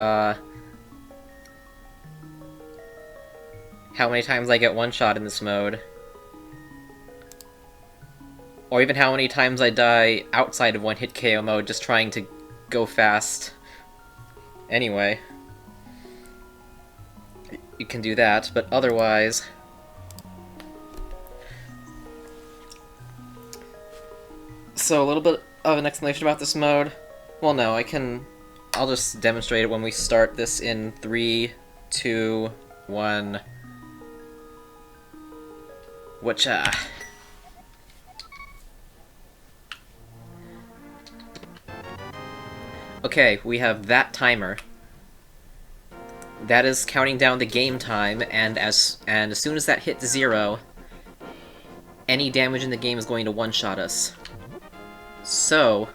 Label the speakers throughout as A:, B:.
A: uh, how many times I get one shot in this mode. Or even how many times I die outside of one hit KO mode just trying to go fast. Anyway. You can do that, but otherwise... So, a little bit of an explanation about this mode. Well, no, I'll just demonstrate it when we start this in 3, 2, 1... Which, Okay, we have that timer. That is counting down the game time, and as soon as that hits 0, any damage in the game is going to one-shot us. So,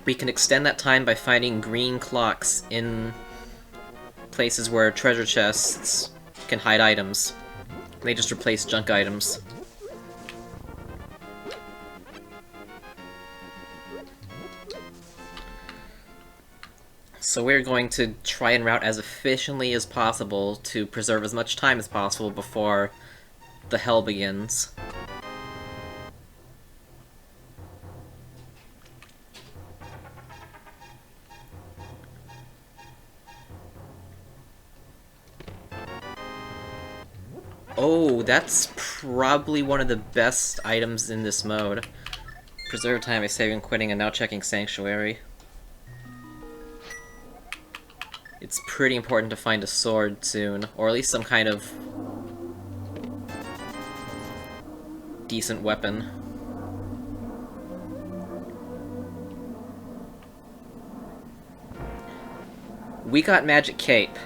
A: we can extend that time by finding green clocks in places where treasure chests can hide items. They just replace junk items. So we're going to try and route as efficiently as possible to preserve as much time as possible before the hell begins. Oh, that's probably one of the best items in this mode. Preserve time by saving, quitting, and now checking Sanctuary. It's pretty important to find a sword soon, or at least some kind of decent weapon. We got Magic Cape.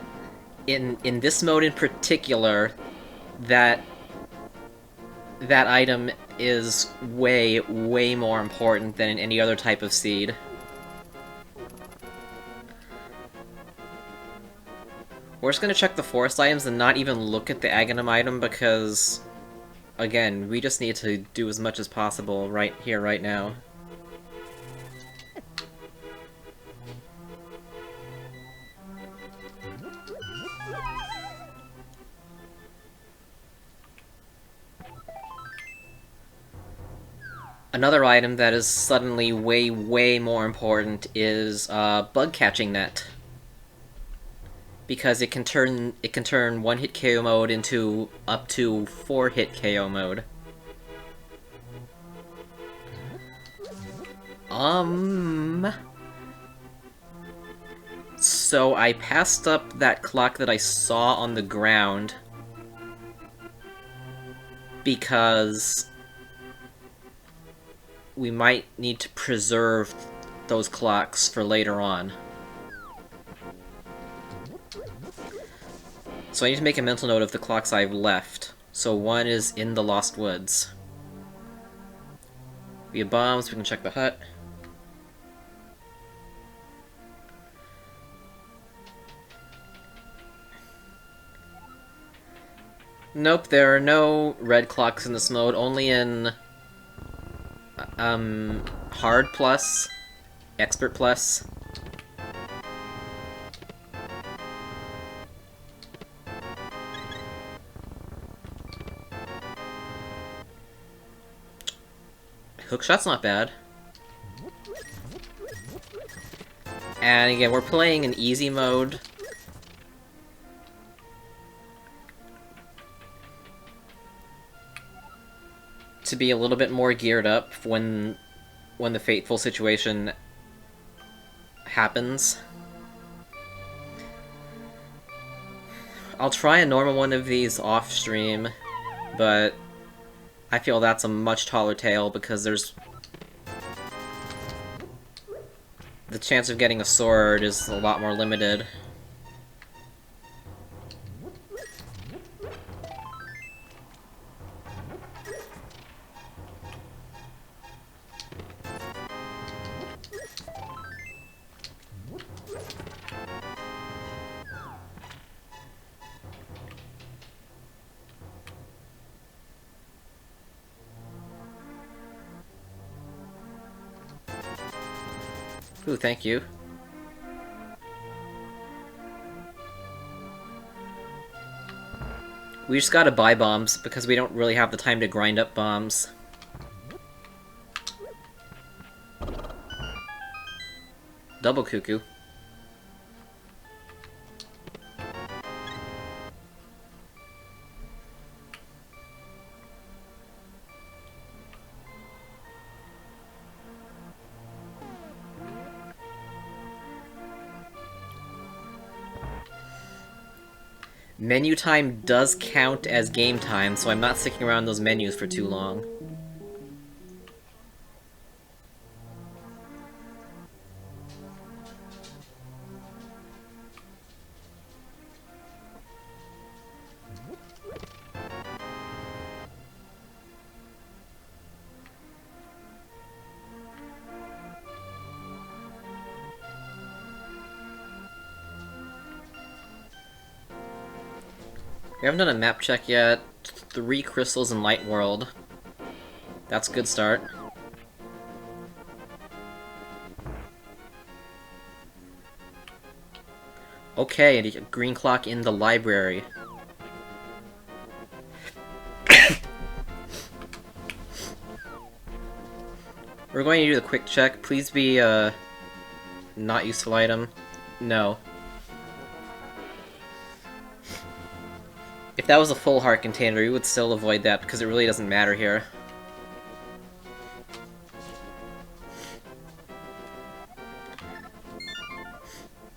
A: In this mode in particular, that item is way, way more important than in any other type of seed. We're just gonna check the forest items and not even look at the Aghanim item because, again, we just need to do as much as possible right here, right now. Another item that is suddenly way, way more important is Bug Catching Net. Because it can turn one hit KO mode into up to 4 hit KO mode. So I passed up that clock that I saw on the ground because we might need to preserve those clocks for later on. So I need to make a mental note of the clocks I've left. So one is in the Lost Woods. We have bombs, we can check the hut. Nope, there are no red clocks in this mode, only in Hard Plus, Expert Plus. Hookshot's not bad. And again, we're playing in easy mode. To be a little bit more geared up when the fateful situation happens. I'll try a normal one of these off stream, but I feel that's a much taller tale because there's the chance of getting a sword is a lot more limited. Ooh, thank you. We just gotta buy bombs, because we don't really have the time to grind up bombs. Double cuckoo. Menu time does count as game time, so I'm not sticking around those menus for too long. We haven't done a map check yet. 3 crystals in Light World. That's a good start. Okay, and a green clock in the library. We're going to do the quick check. Please be, not useful item. No. If that was a full heart container, we would still avoid that, because it really doesn't matter here.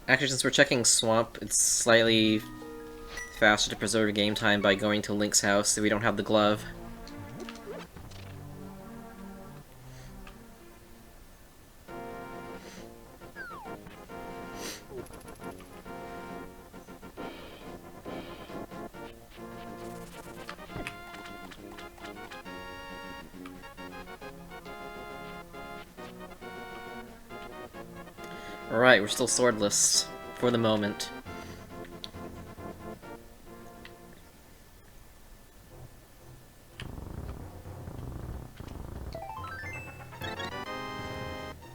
A: Actually, since we're checking Swamp, it's slightly faster to preserve game time by going to Link's house if we don't have the glove. Alright, we're still swordless, for the moment.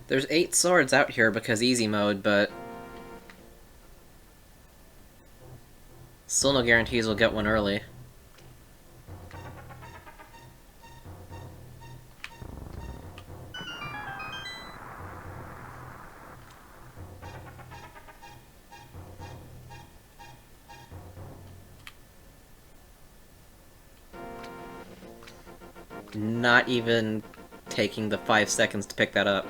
A: There's 8 swords out here because easy mode, but... still no guarantees we'll get one early. Not even taking the 5 seconds to pick that up.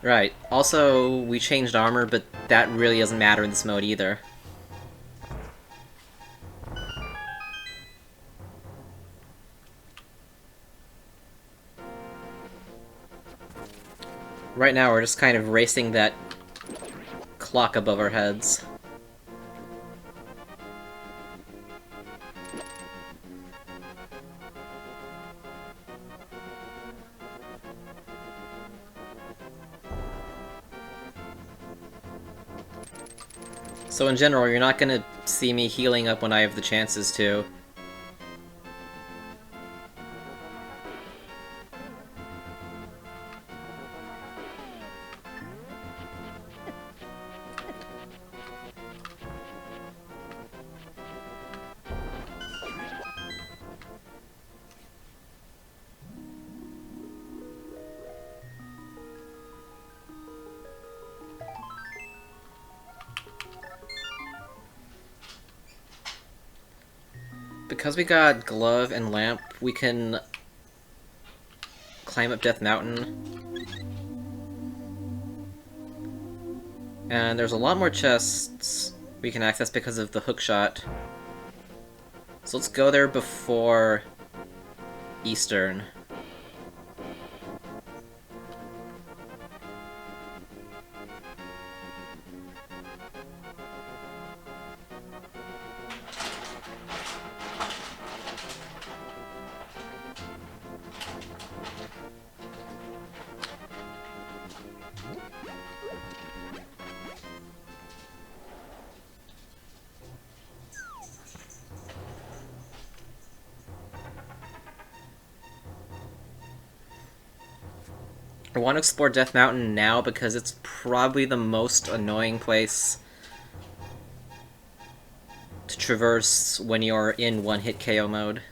A: Right. Also, we changed armor, but that really doesn't matter in this mode either. Right now, we're just kind of racing that clock above our heads. So in general, you're not gonna see me healing up when I have the chances to. Because we got Glove and Lamp, we can climb up Death Mountain. And there's a lot more chests we can access because of the hookshot. So let's go there before Eastern. I want to explore Death Mountain now because it's probably the most annoying place to traverse when you're in one-hit KO mode.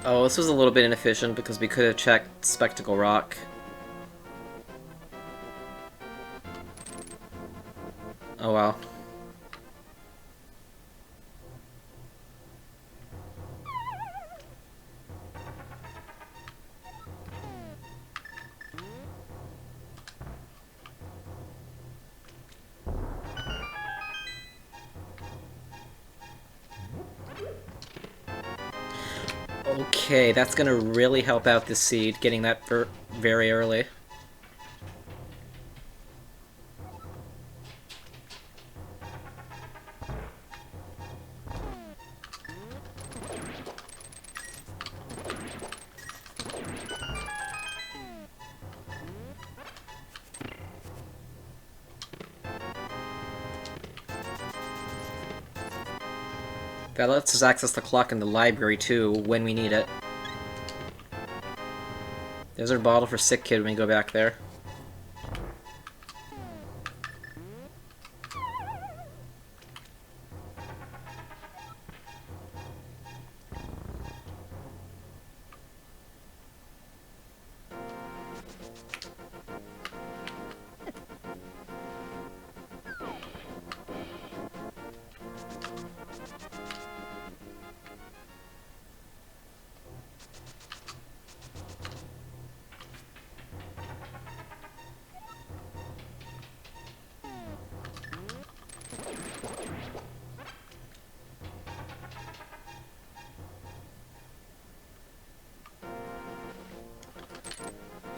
A: Oh, this was a little bit inefficient because we could have checked Spectacle Rock. Oh well. Okay, that's gonna really help out this seed, getting that very early. That lets us access the clock in the library, too, when we need it. There's our bottle for Sick Kid when we go back there.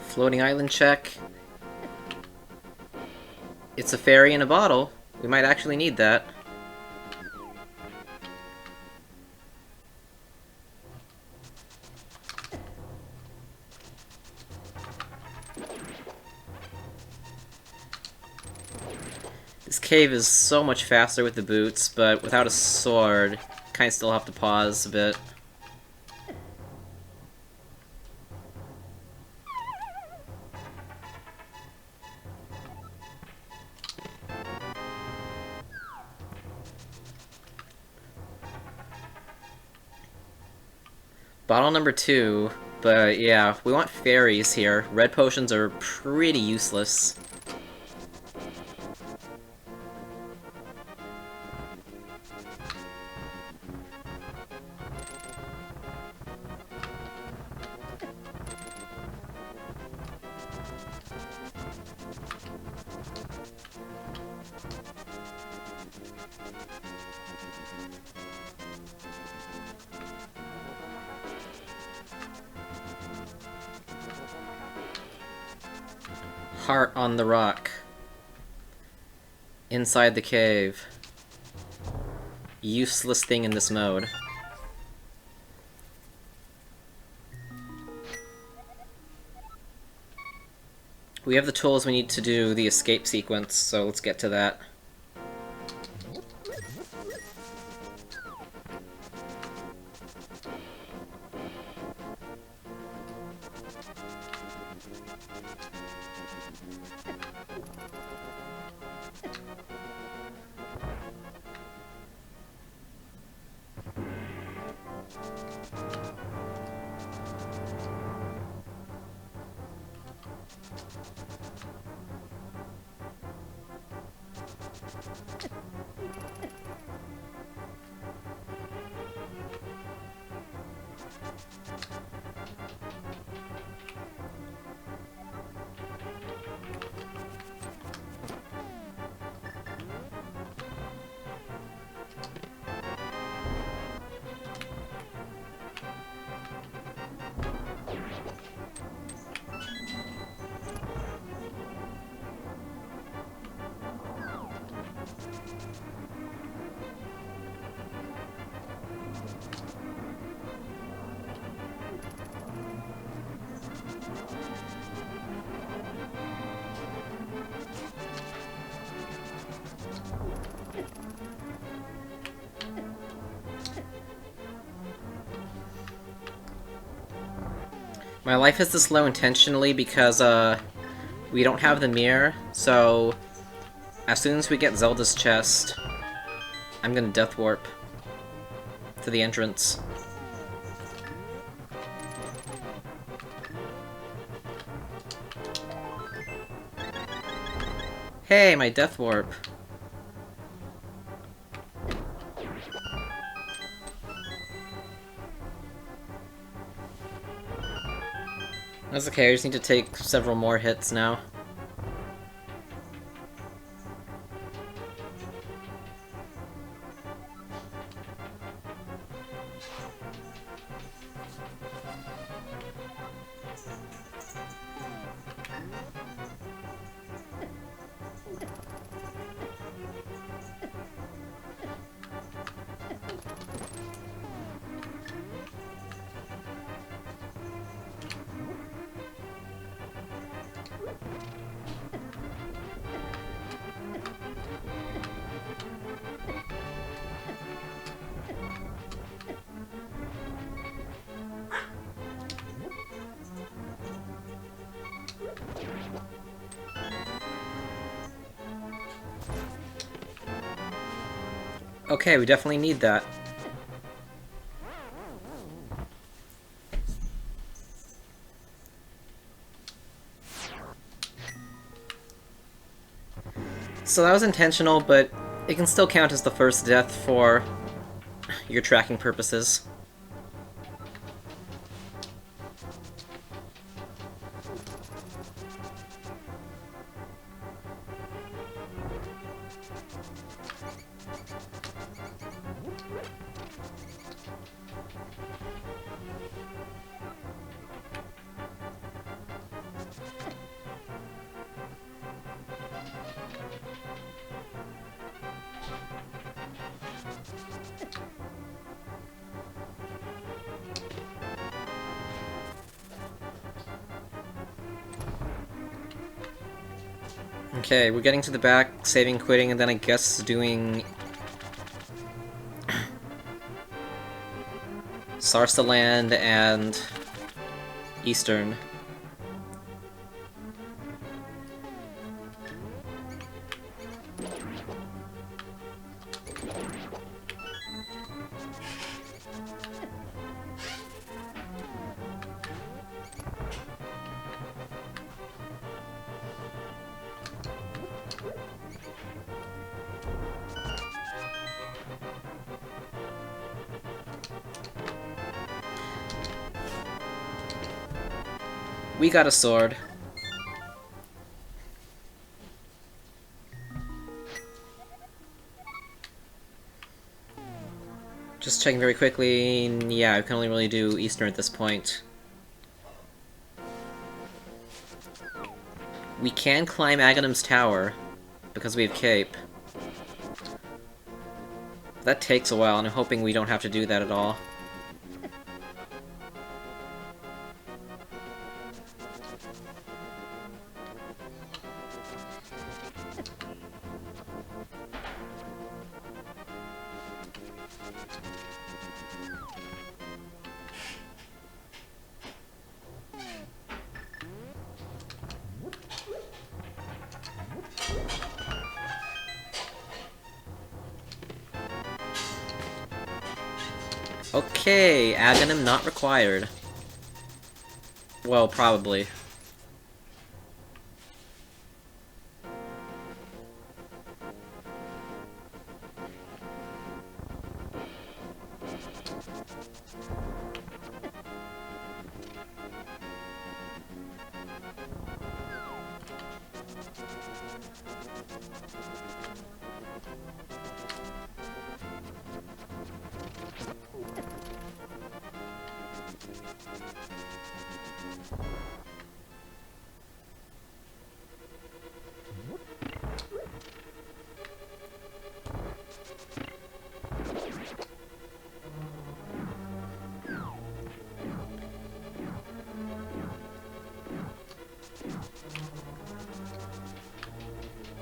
A: Floating island check. It's a fairy in a bottle. We might actually need that. This cave is so much faster with the boots, but without a sword, kinda still have to pause a bit. Bottle number 2, but yeah, we want fairies here. Red potions are pretty useless. Heart on the rock. Inside the cave. Useless thing in this mode. We have the tools we need to do the escape sequence, so let's get to that. My life is this low intentionally because, we don't have the mirror, so as soon as we get Zelda's chest, I'm gonna Death Warp to the entrance. Hey, my Death Warp! That's okay, I just need to take several more hits now. Okay, we definitely need that. So that was intentional, but it can still count as the first death for your tracking purposes. Okay, we're getting to the back, saving, quitting, and then I guess doing Sarsaland and Eastern. We got a sword. Just checking very quickly, yeah, I can only really do Eastern at this point. We can climb Aghanim's tower, because we have Cape. That takes a while, and I'm hoping we don't have to do that at all. Okay, Aghanim not required. Well, probably.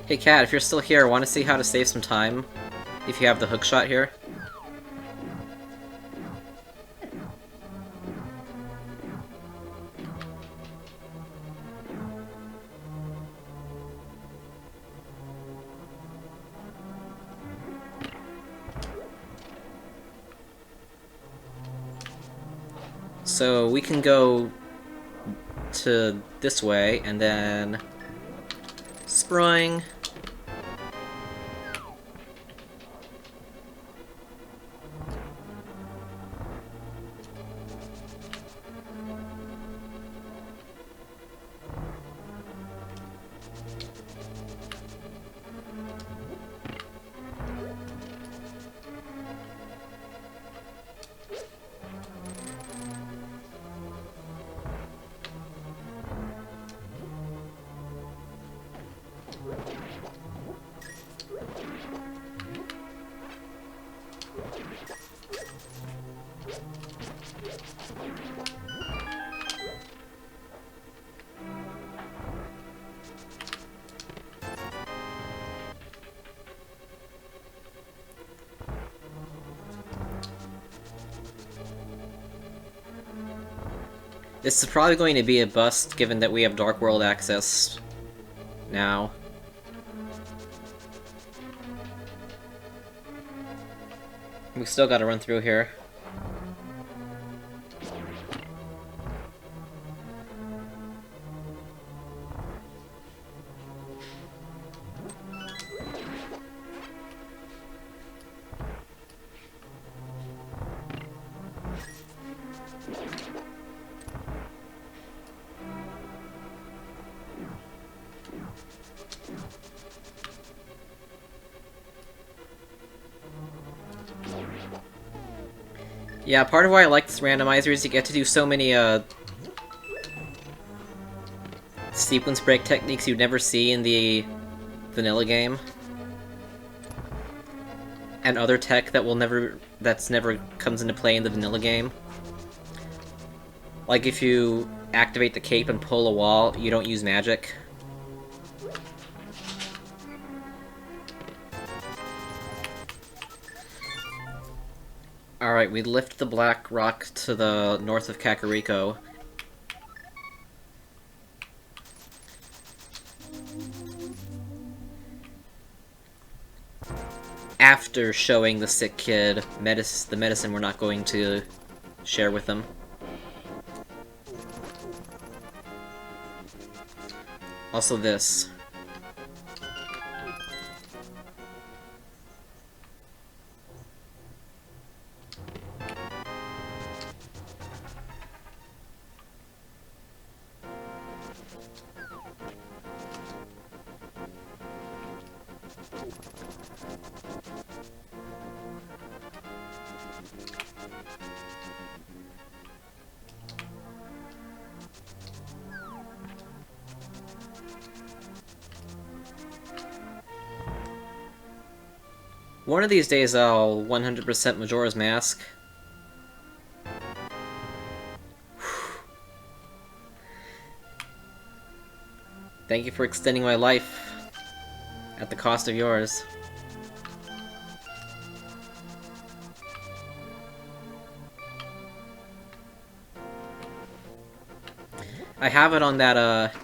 A: Hey Cat, if you're still here, want to see how to save some time? If you have the hookshot here? So we can go to this way, and then Spring. This is probably going to be a bust, given that we have Dark World access now. We still gotta run through here. Yeah, part of why I like this randomizer is you get to do so many, sequence break techniques you'd never see in the vanilla game. And other tech that that's never comes into play in the vanilla game. Like if you activate the cape and pull a wall, you don't use magic. Alright, we lift the black rock to the north of Kakariko. After showing the sick kid the medicine we're not going to share with them. Also this. One of these days I'll 100% Majora's Mask. Thank you for extending my life at the cost of yours. I have it on that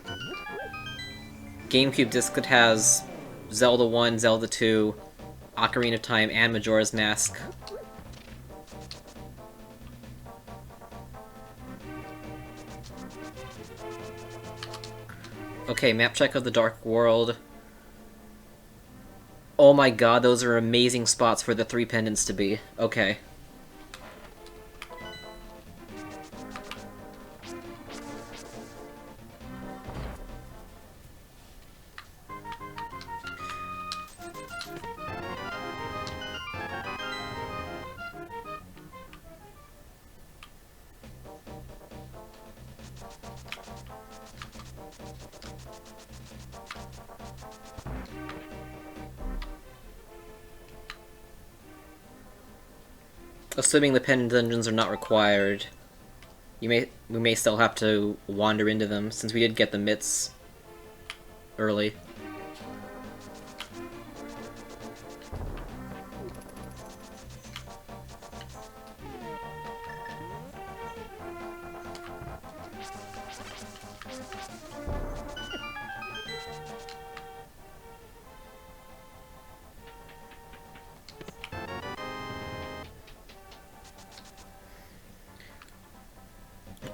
A: GameCube disc that has Zelda 1, Zelda 2, Ocarina of Time, and Majora's Mask. Okay, map check of the Dark World. Oh my god, those are amazing spots for the 3 pendants to be. Okay. Assuming the pendant dungeons are not required, we may still have to wander into them, since we did get the mitts early.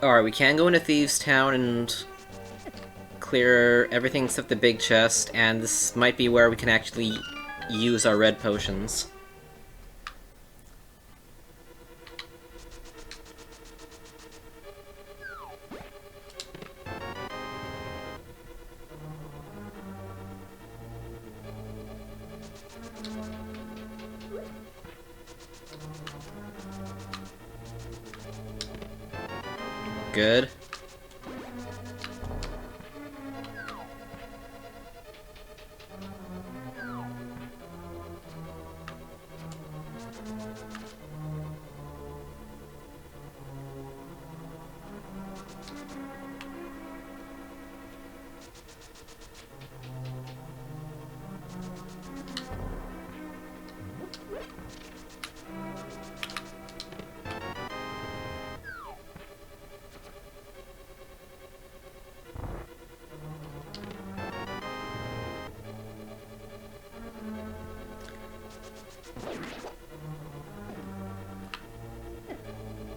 A: Alright, we can go into Thieves' Town and clear everything except the big chest, and this might be where we can actually use our red potions. Good.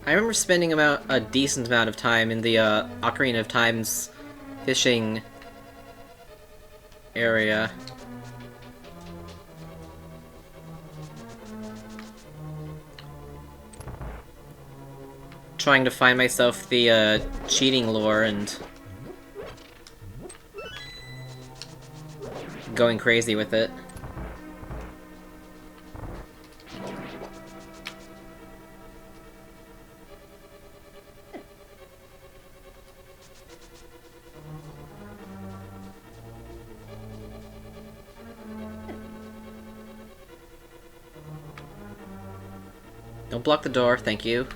A: I remember spending a decent amount of time in the Ocarina of Time's fishing area. Trying to find myself the cheating lore and going crazy with it. Don't block the door, thank you.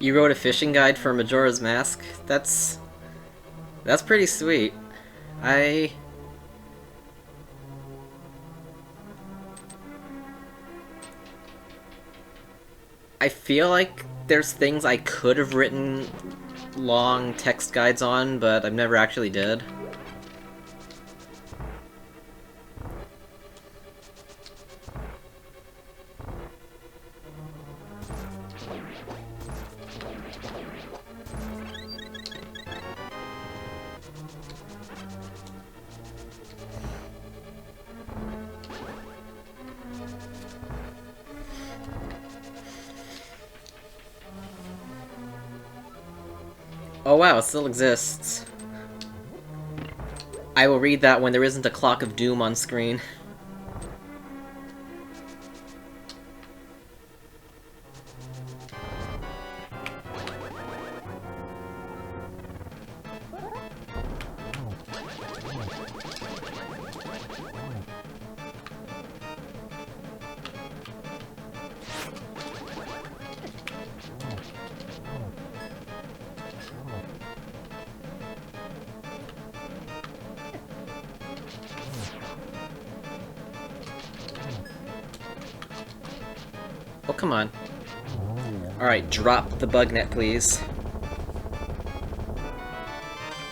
A: You wrote a fishing guide for Majora's Mask? That's pretty sweet. I feel like there's things I could have written long text guides on, but I've never actually did. Oh wow, it still exists. I will read that when there isn't a clock of doom on screen. Oh, come on. Alright, drop the bug net, please.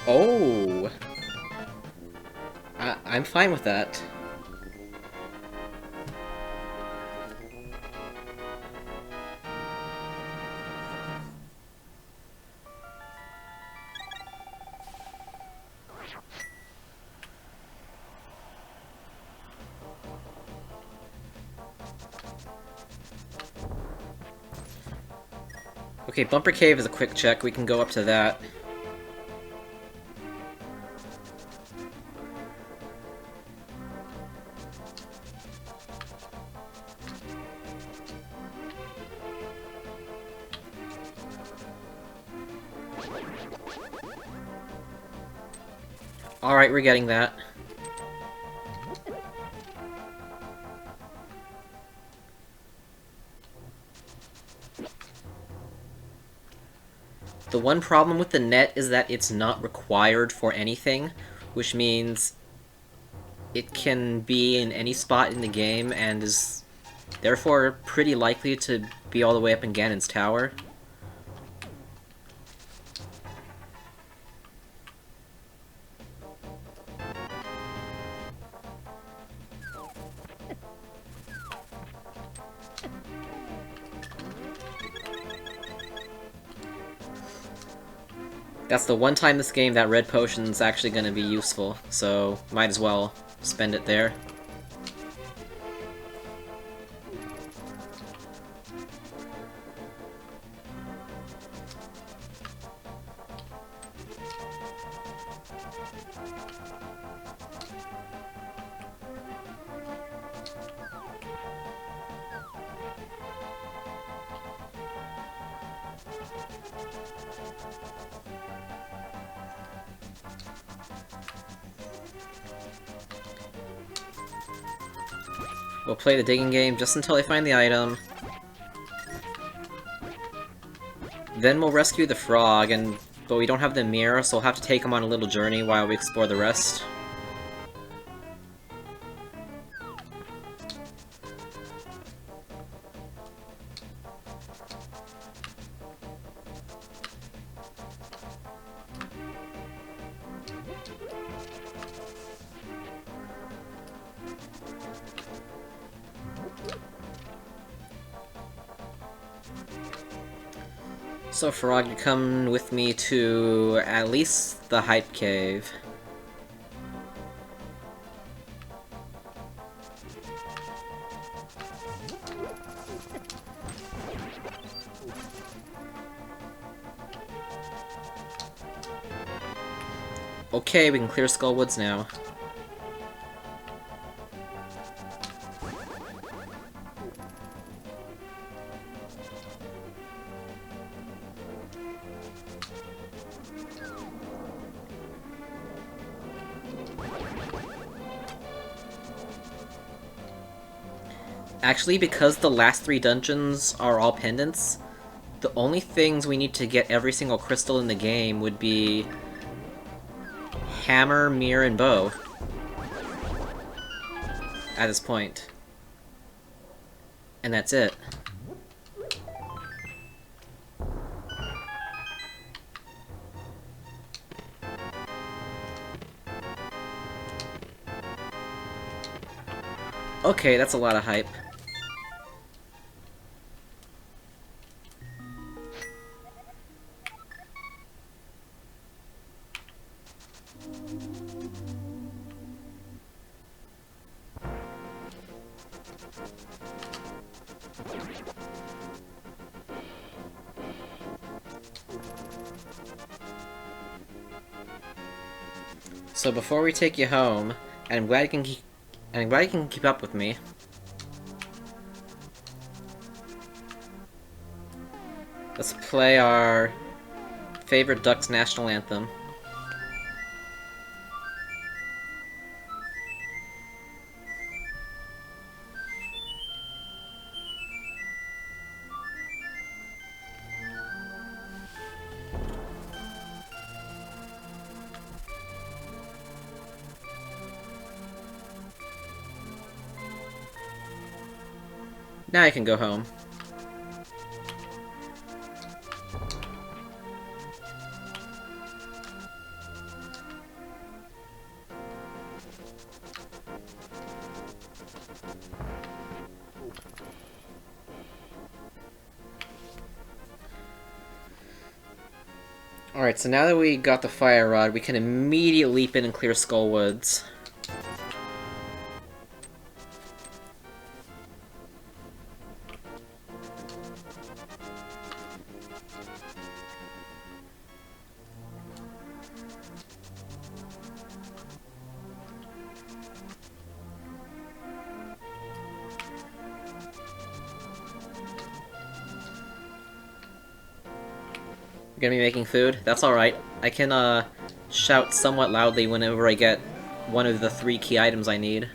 A: Oh! I'm fine with that. Okay, Bumper Cave is a quick check. We can go up to that. Alright, we're getting that. The one problem with the net is that it's not required for anything, which means it can be in any spot in the game and is therefore pretty likely to be all the way up in Ganon's tower. That's the one time this game that red potion's actually going to be useful, so might as well spend it there. We'll play the digging game just until I find the item. Then we'll rescue the frog, but we don't have the mirror, so we'll have to take him on a little journey while we explore the rest. So Frog, you come with me to at least the Hype Cave. Okay, we can clear Skull Woods now. Actually, because the last 3 dungeons are all pendants, the only things we need to get every single crystal in the game would be hammer, mirror, and bow. At this point. And that's it. Okay, that's a lot of hype. So before we take you home, and I'm glad you can keep up with me. Let's play our favorite Ducks national anthem. Now I can go home. Alright, so now that we got the fire rod, we can immediately leap in and clear Skull Woods. Gonna be making food? That's alright. I can, shout somewhat loudly whenever I get one of the 3 key items I need.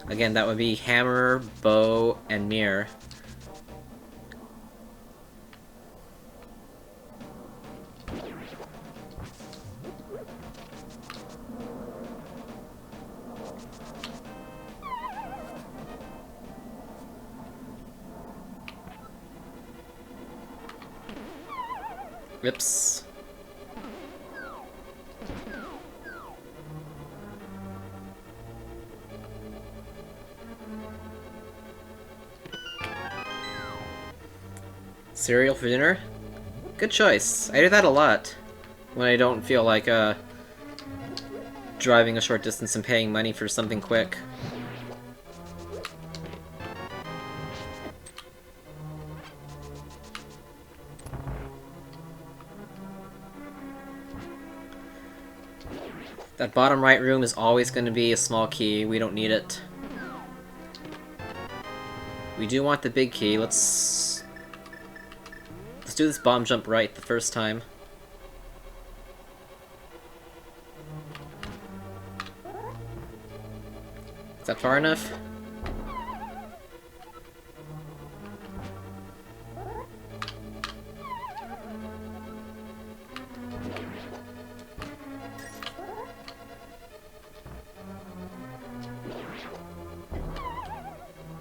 A: Again, that would be hammer, bow, and mirror. Oops. Cereal for dinner? Good choice. I do that a lot. When I don't feel like, driving a short distance and paying money for something quick. That bottom right room is always going to be a small key. We don't need it. We do want the big key. Let's do this bomb jump right the first time. Is that far enough?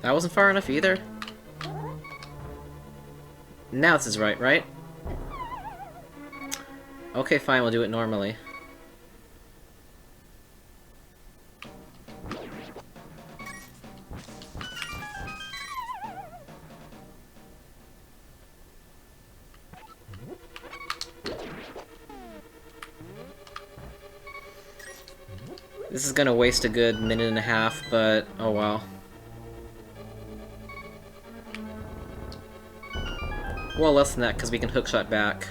A: That wasn't far enough either. Now this is right? Okay, fine, we'll do it normally. This is gonna waste a good minute and a half, but oh well. Well, less than that, because we can hookshot back.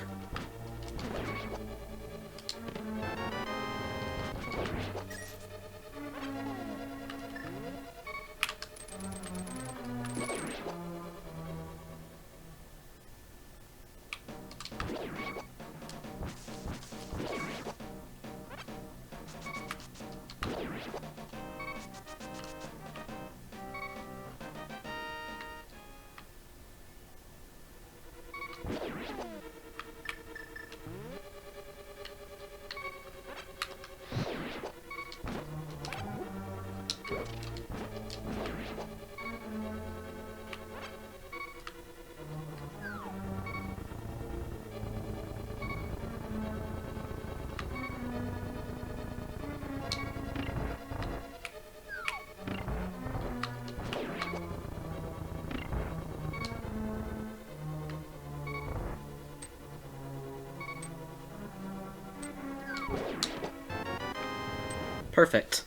A: Perfect.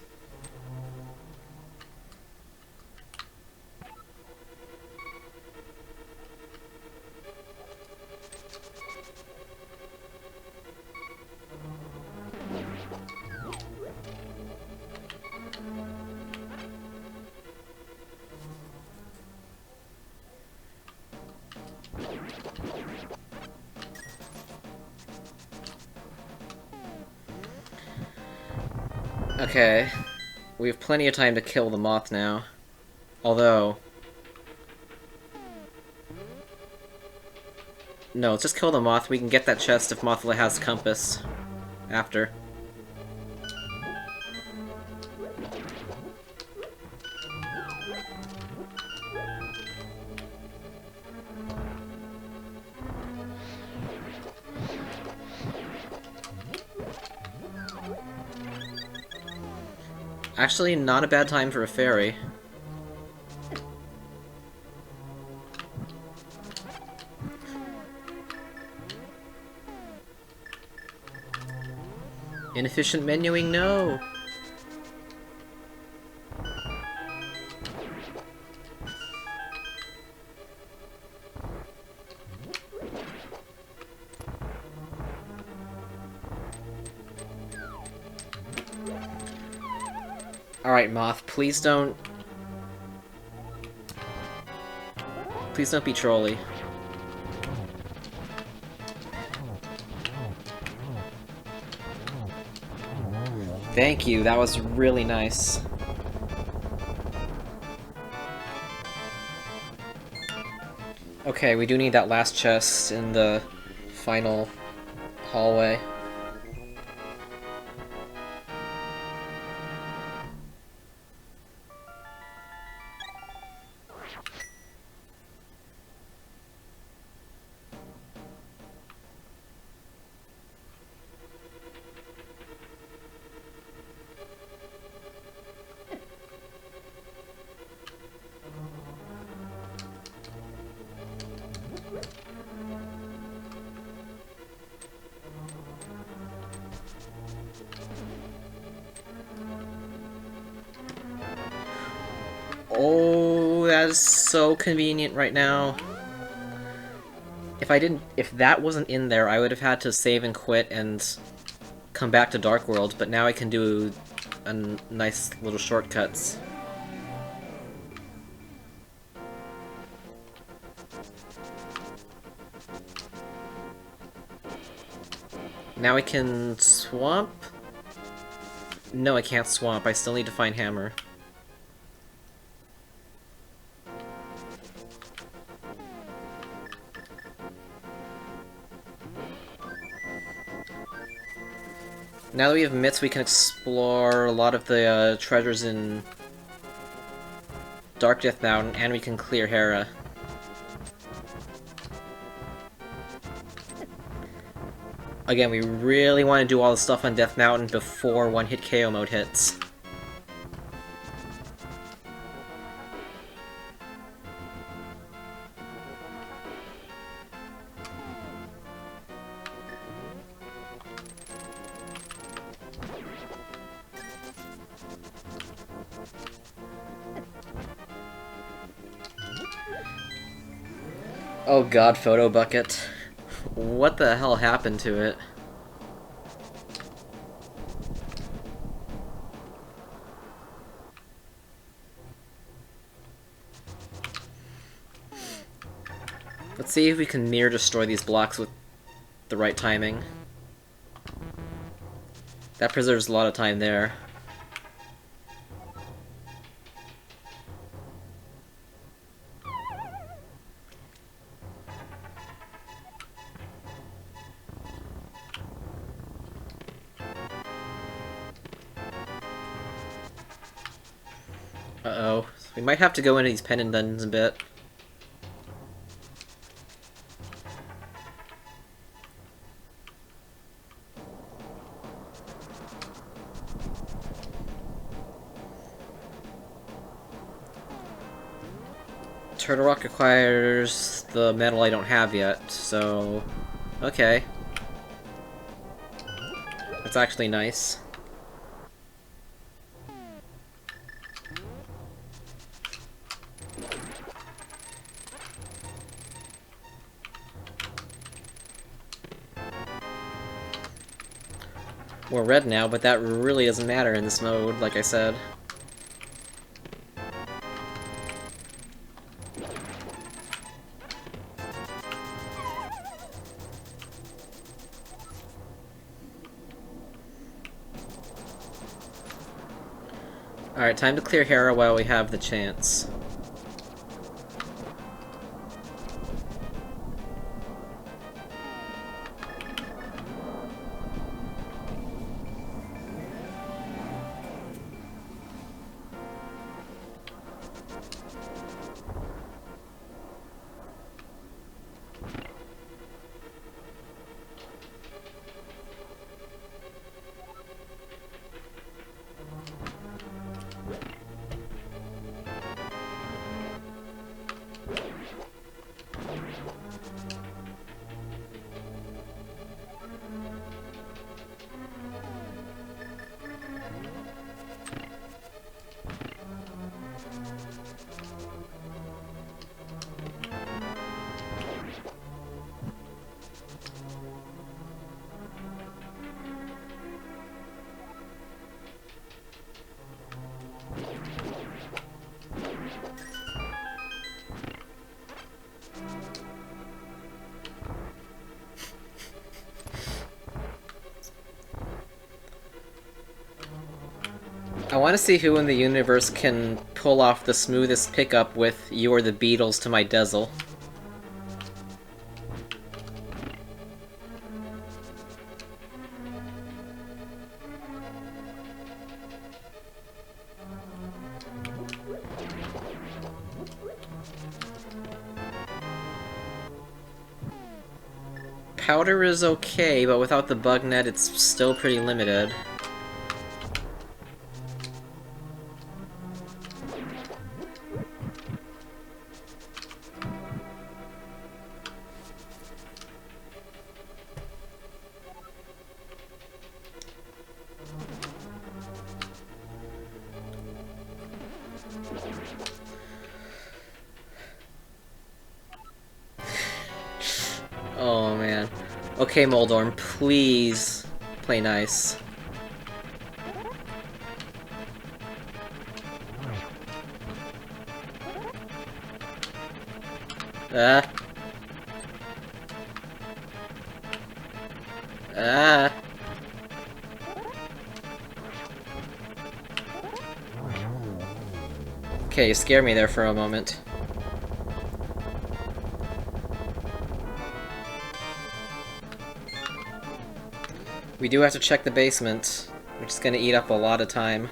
A: Okay, we have plenty of time to kill the moth now. Although... no, let's just kill the moth. We can get that chest if Mothla has compass. After. Actually, not a bad time for a fairy. Inefficient menuing, no! Alright, Moth, please don't... please don't be trolly. Thank you, that was really nice. Okay, we do need that last chest in the final hallway. Oh, that is so convenient right now. If that wasn't in there, I would have had to save and quit and come back to Dark World, but now I can do a nice little shortcuts. Now I can swamp? No, I can't swamp. I still need to find Hammer. Now that we have mitts, we can explore a lot of the treasures in Dark Death Mountain, and we can clear Hera. Again, we really want to do all the stuff on Death Mountain before one-hit KO mode hits. Oh god, Photo Bucket. What the hell happened to it? Let's see if we can mirror destroy these blocks with the right timing. That preserves a lot of time there. Uh-oh. We might have to go into these pendant dungeons a bit. Turtle Rock requires the metal I don't have yet, so... okay. That's actually nice. We're red now, but that really doesn't matter in this mode, like I said. Alright, time to clear Hera while we have the chance. I want to see who in the universe can pull off the smoothest pickup with "You're the Beatles to my Dezel." Powder is okay, but without the bug net, it's still pretty limited. Oh man. Okay, Moldorm, please play nice. Ah. Ah. Okay, you scared me there for a moment. We do have to check the basement, which is gonna eat up a lot of time.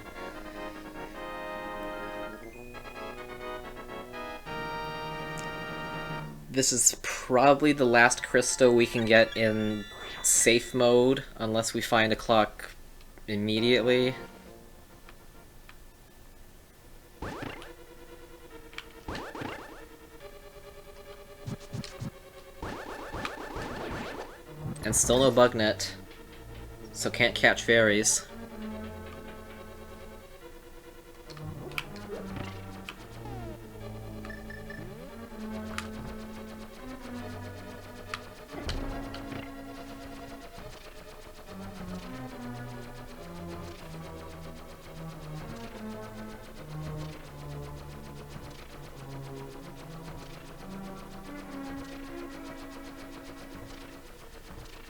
A: This is probably the last crystal we can get in safe mode, unless we find a clock immediately. And still no bug net, so can't catch fairies.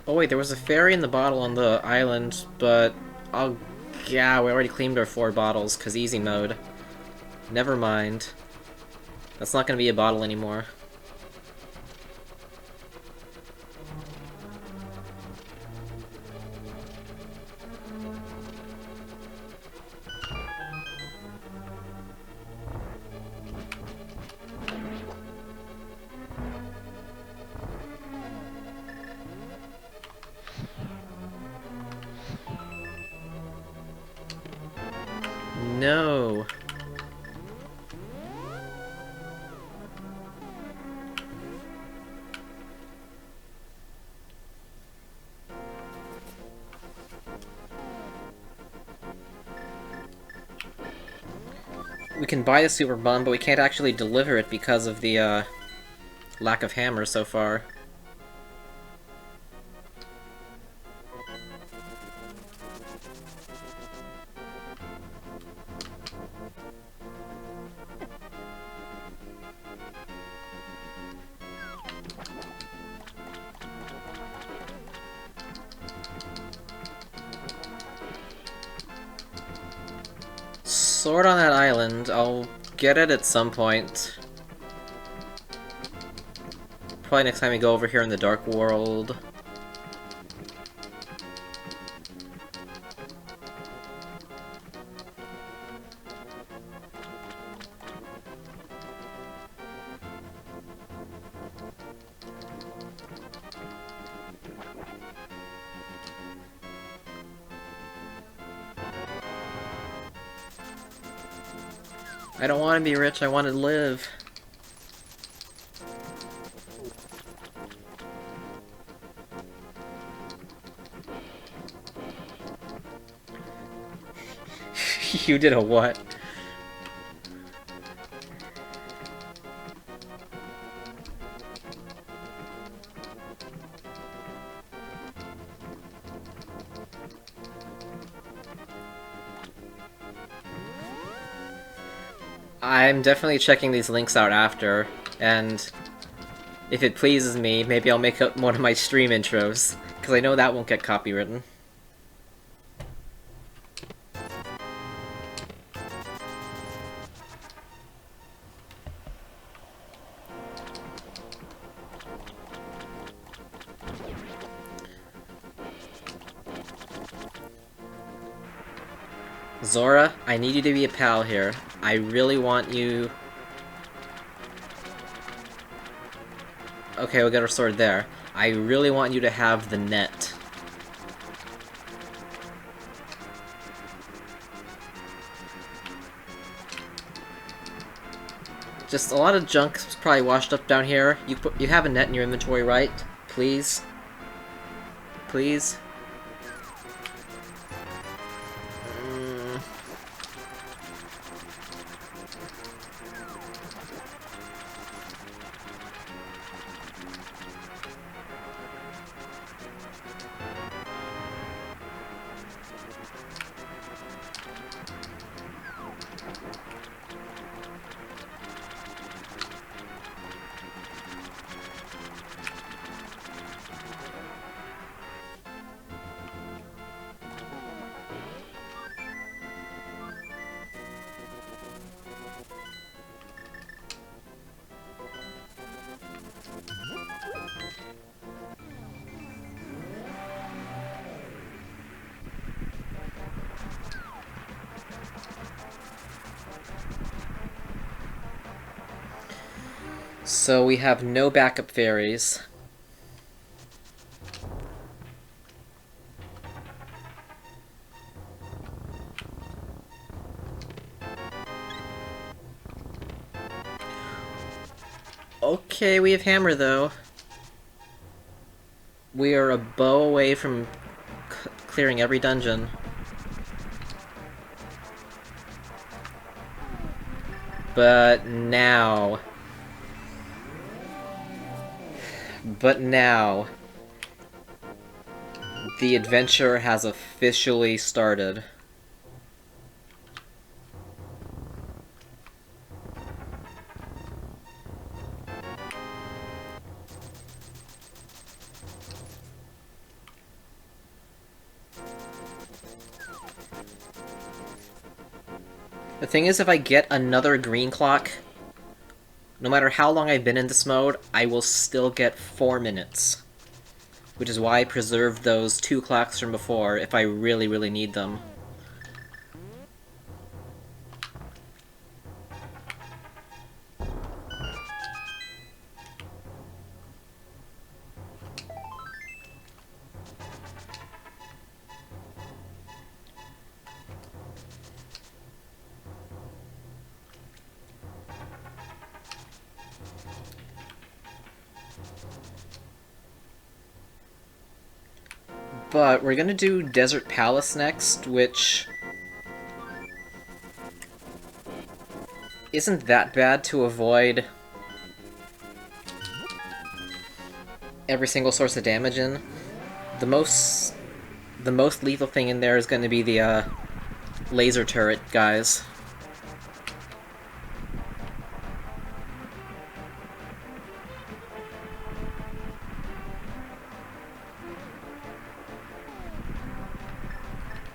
A: Oh wait, there was a fairy in the bottle on the island, but... oh, yeah, we already claimed our 4 bottles, cause easy mode. Never mind. That's not gonna be a bottle anymore. No. We can buy the super bomb, but we can't actually deliver it because of the lack of hammers so far. Sword on that island. I'll get it at some point. Probably next time we go over here in the Dark World. I don't want to be rich, I want to live. You did a what? I'm definitely checking these links out after, and if it pleases me, maybe I'll make up one of my stream intros, because I know that won't get copywritten. Zora, I need you to be a pal here. I really want you... Okay, we'll get our sword there. I really want you to have the net. Just a lot of junk's probably washed up down here. You have a net in your inventory, right? Please? Please? So we have no backup fairies. Okay, we have hammer though. We are a bow away from clearing every dungeon. But now... the adventure has officially started. The thing is, if I get another green clock, no matter how long I've been in this mode, I will still get 4 minutes. Which is why I preserved those 2 clocks from before, if I really, really need them. But we're gonna do Desert Palace next, which isn't that bad to avoid every single source of damage in. The most lethal thing in there is going to be the laser turret guys.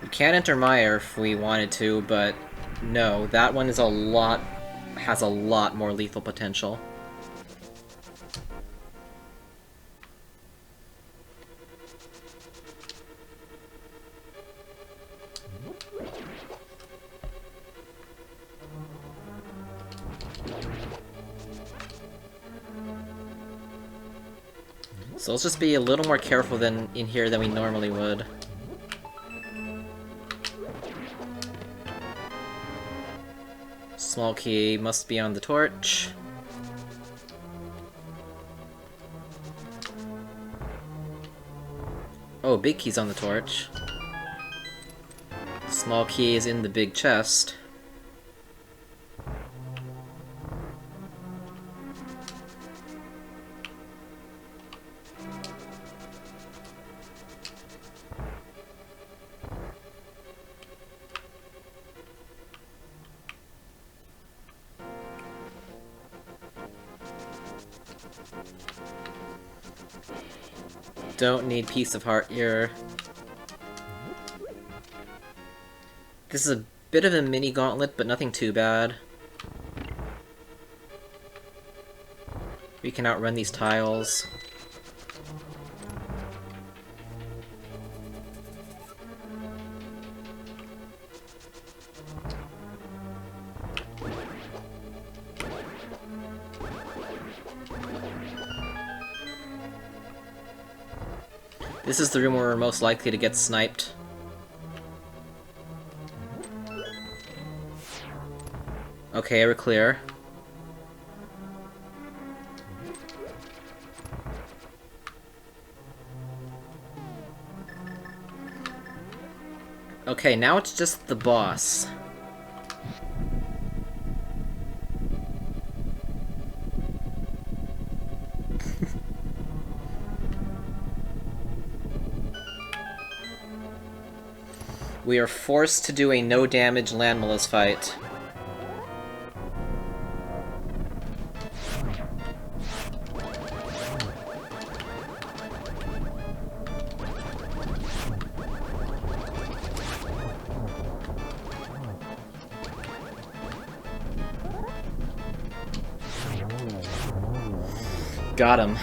A: We can enter Mire if we wanted to, but no, that one is has a lot more lethal potential. So let's just be a little more careful in here than we normally would. Small key must be on the torch. Oh, big key's on the torch. Small key is in the big chest. Don't need Piece of Heart here. This is a bit of a mini gauntlet, but nothing too bad. We can outrun these tiles. This is the room where we're most likely to get sniped. Okay, we're clear. Okay, now it's just the boss. We are forced to do a no-damage landmillis fight. Got him.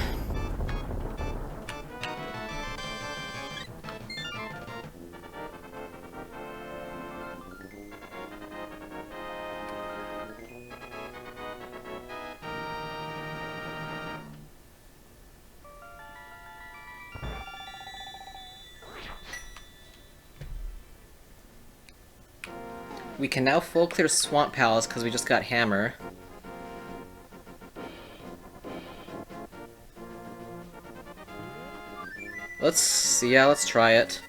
A: We can now full clear Swamp Palace because we just got Hammer. Let's try it.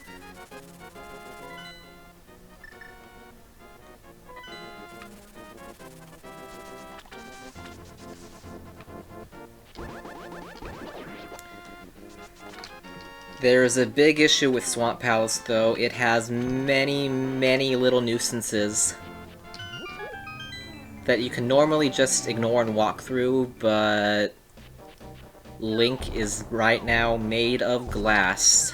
A: There's a big issue with Swamp Palace, though. It has many, many little nuisances that you can normally just ignore and walk through, but Link is right now made of glass.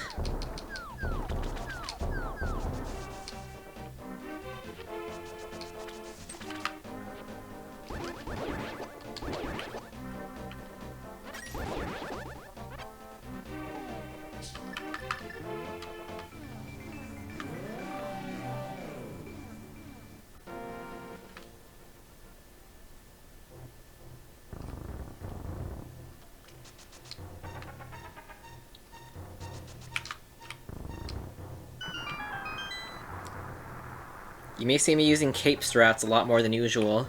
A: You may see me using cape strats a lot more than usual.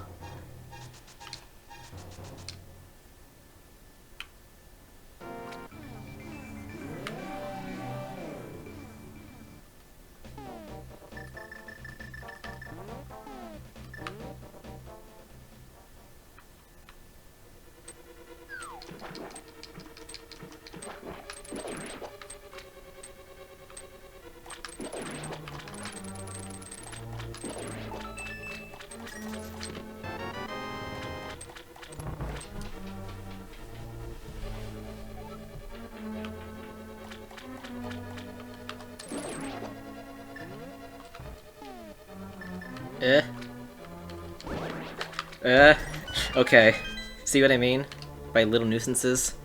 A: Okay. See what I mean? By little nuisances?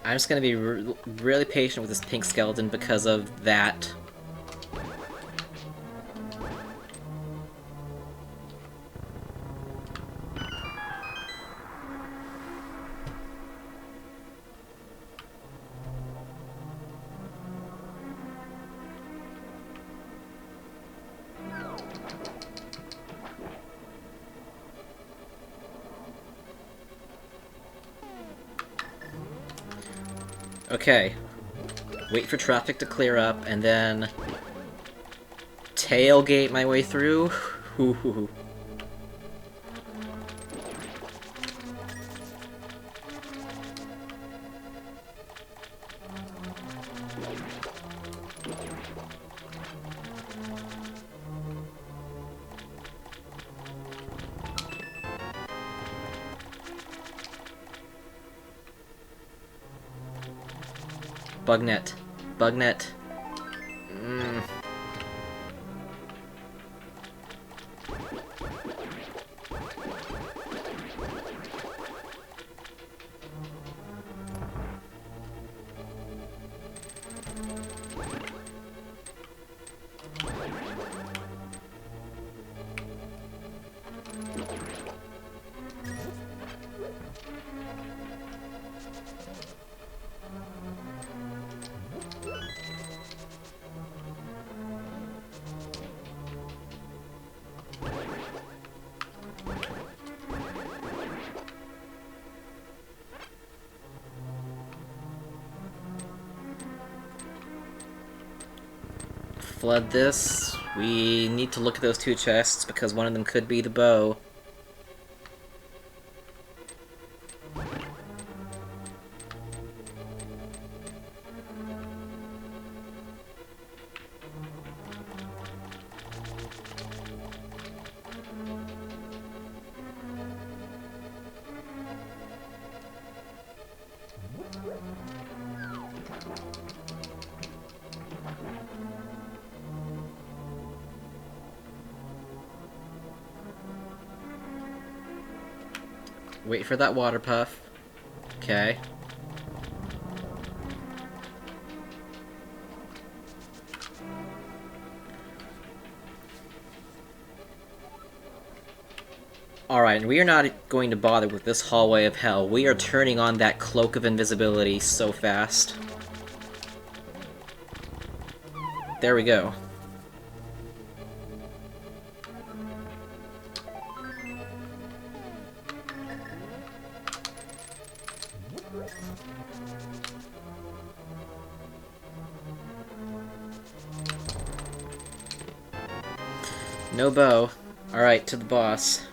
A: I'm just gonna be really patient with this pink skeleton because of that. Okay. Wait for traffic to clear up, and then tailgate my way through. Bugnet. Bugnet. Mm. Flood this. We need to look at those two chests because one of them could be the bow. Wait for that water puff. Okay. Alright, and we are not going to bother with this hallway of hell. We are turning on that cloak of invisibility so fast. There we go. No bow. Alright, to the boss.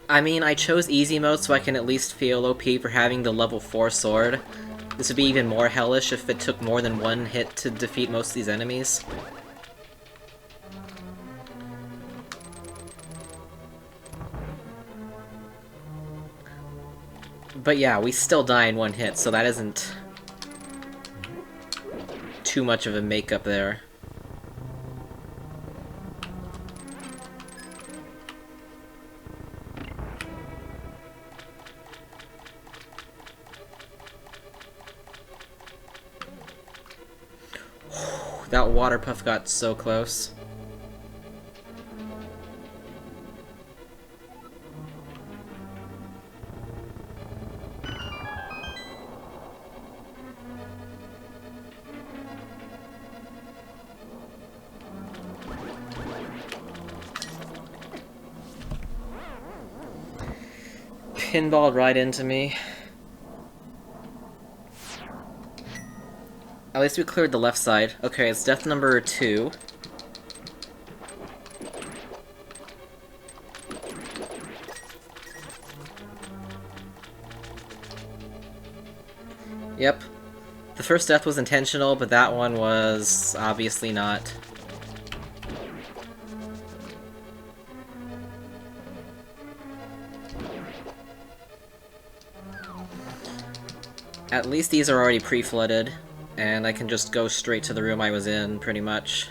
A: I mean, I chose easy mode so I can at least feel OP for having the level 4 sword. This would be even more hellish if it took more than one hit to defeat most of these enemies. But yeah, we still die in one hit, so that isn't too much of a makeup there. That water puff got so close. Pinballed right into me. At least we cleared the left side. Okay, it's death number 2. Yep. The first death was intentional, but that one was obviously not. At least these are already pre-flooded. And I can just go straight to the room I was in, pretty much.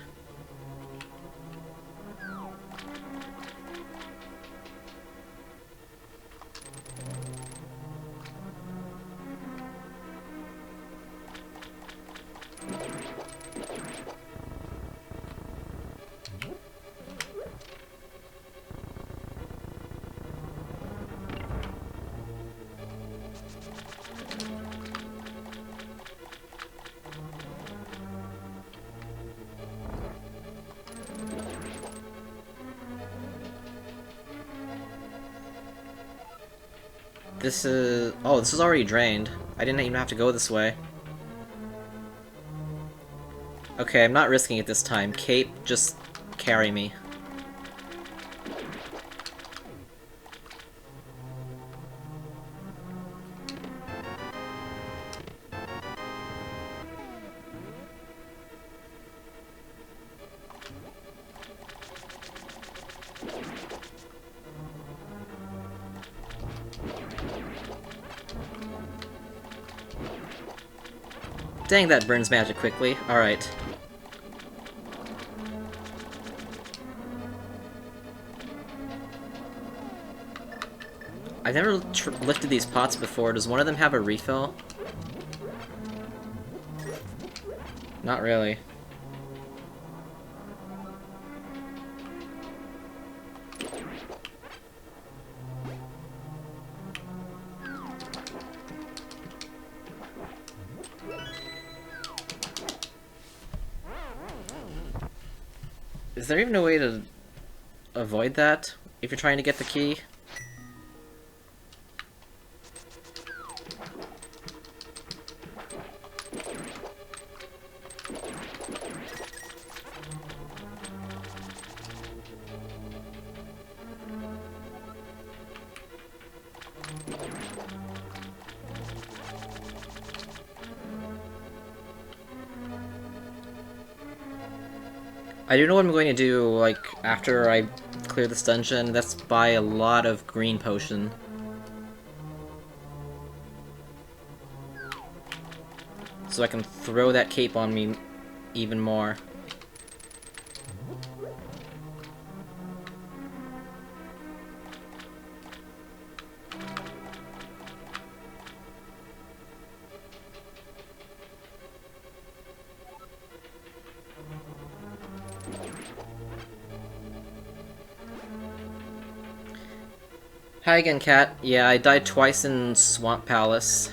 A: This is... oh, this is already drained. I didn't even have to go this way. Okay, I'm not risking it this time. Cape, just carry me. Dang, that burns magic quickly. Alright. I've never lifted these pots before. Does one of them have a refill? Not really. Is there even a way to avoid that if you're trying to get the key? I do know what I'm going to do, like, after I clear this dungeon. That's buy a lot of green potion. So I can throw that cape on me even more. Hi again, Cat. Yeah, I died twice in Swamp Palace.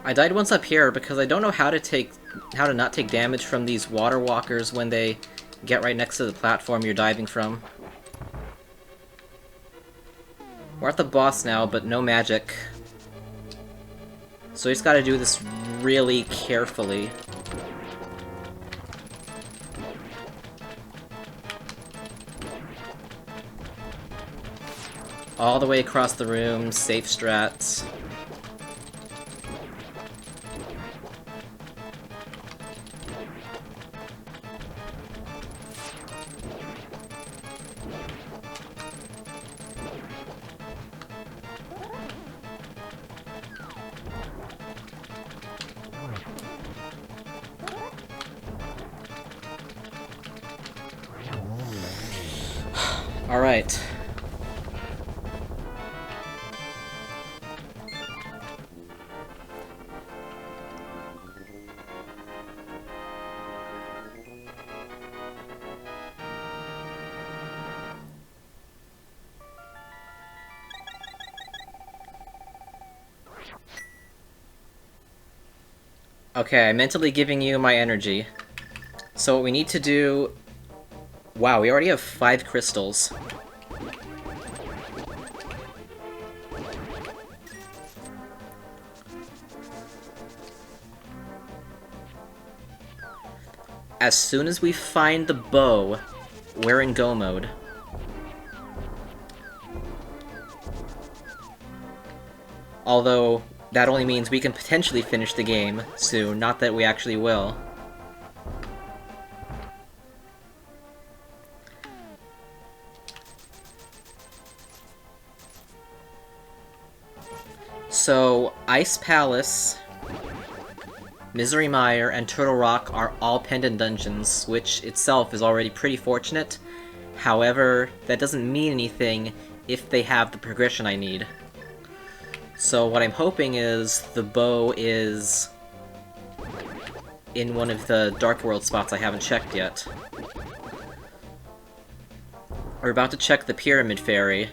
A: I died once up here because I don't know how to not take damage from these water walkers when they get right next to the platform you're diving from. We're at the boss now, but no magic. So we just gotta do this really carefully. All the way across the room, safe strats. Alright. Okay, I'm mentally giving you my energy. So what we need to do... Wow, we already have 5 crystals. As soon as we find the bow, we're in go mode. Although, that only means we can potentially finish the game soon, not that we actually will. So, Ice Palace, Misery Mire, and Turtle Rock are all pendant dungeons, which itself is already pretty fortunate. However, that doesn't mean anything if they have the progression I need. So what I'm hoping is the bow is in one of the Dark World spots I haven't checked yet. We're about to check the Pyramid Fairy,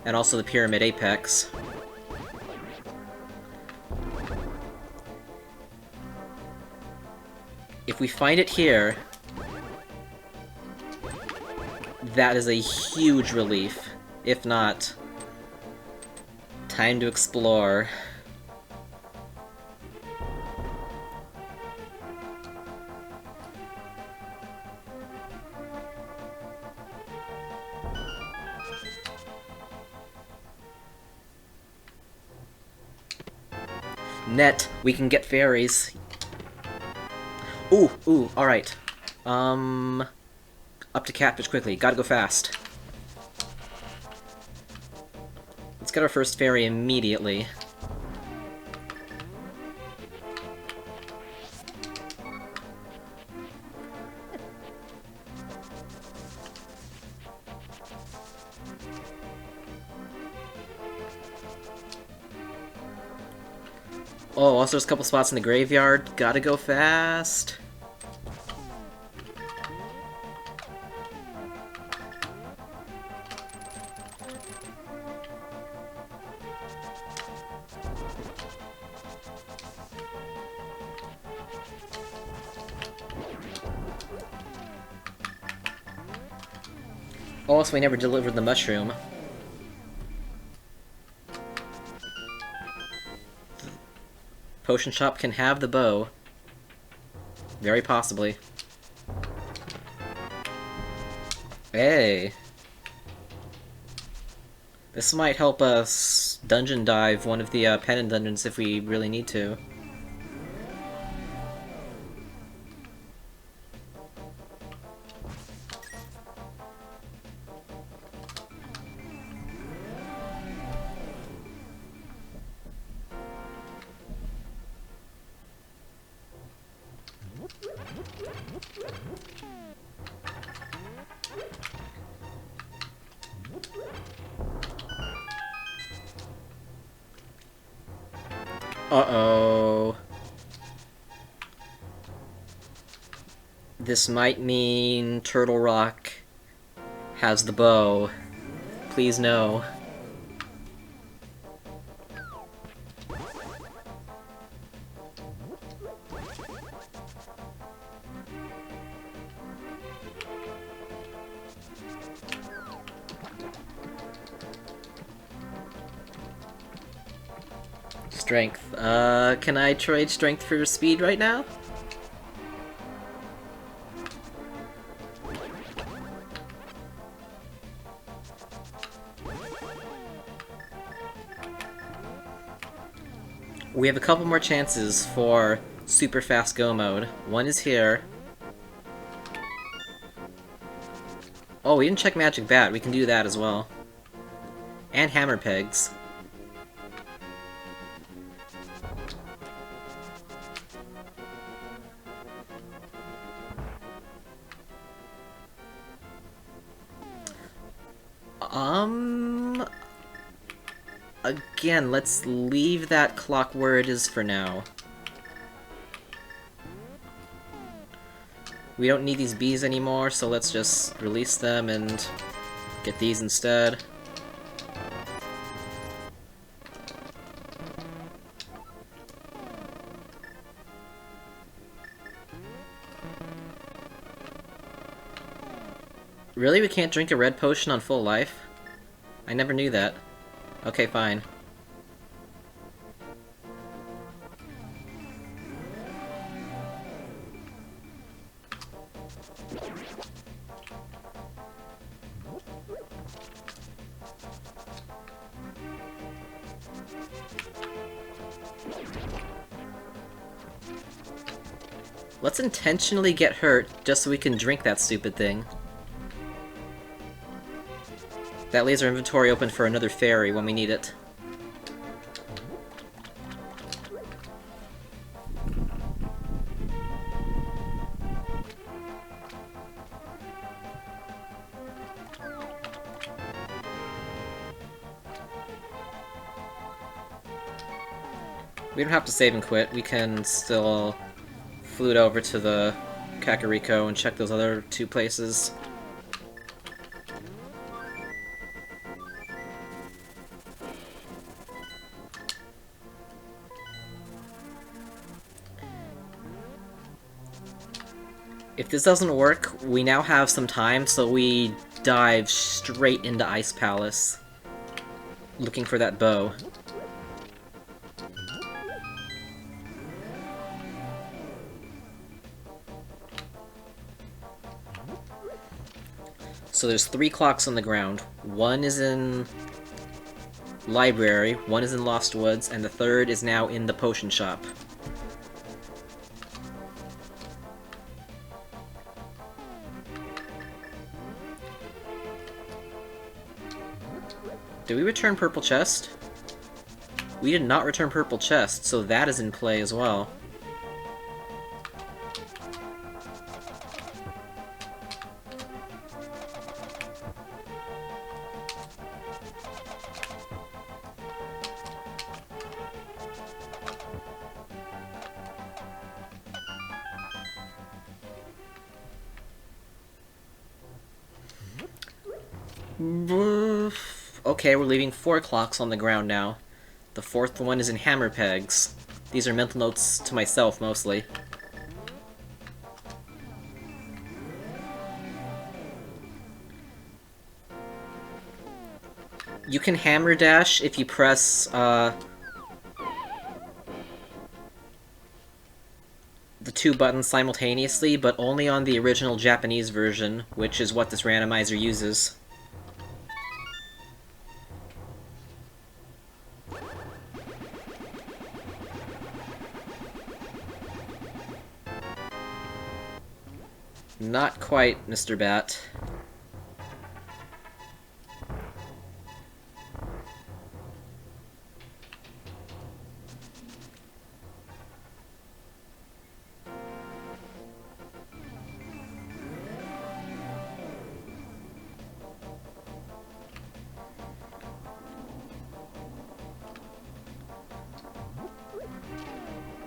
A: and also the Pyramid Apex. If we find it here, that is a huge relief. If not, time to explore. Net, we can get fairies. Ooh, alright. Up to Catfish quickly, gotta go fast. Let's get our first fairy immediately. Oh, also there's a couple spots in the graveyard. Gotta go fast. Also, we never delivered the mushroom. Potion shop can have the bow. Very possibly. Hey! This might help us dungeon dive one of the pendant dungeons if we really need to. Uh-oh. This might mean Turtle Rock has the bow. Please no. Strength. Can I trade strength for speed right now? We have a couple more chances for super fast go mode. One is here. Oh, we didn't check Magic Bat. We can do that as well. And Hammer Pegs. Again, let's leave that clock where it is for now. We don't need these bees anymore, so let's just release them and get these instead. Really? We can't drink a red potion on full life? I never knew that. Okay, fine. Let's intentionally get hurt just so we can drink that stupid thing. That leaves our inventory open for another fairy when we need it. We don't have to save and quit. We can still flute over to the Kakariko and check those other two places. If this doesn't work, we now have some time, so we dive straight into Ice Palace, looking for that bow. So there's 3 clocks on the ground. One is in library, one is in Lost Woods, and the third is now in the potion shop. Did we return Purple Chest? We did not return Purple Chest, so that is in play as well. Okay, we're leaving 4 clocks on the ground now. The fourth one is in hammer pegs. These are mental notes to myself, mostly. You can hammer dash if you press, the 2 buttons simultaneously, but only on the original Japanese version, which is what this randomizer uses. Not quite, Mr. Bat.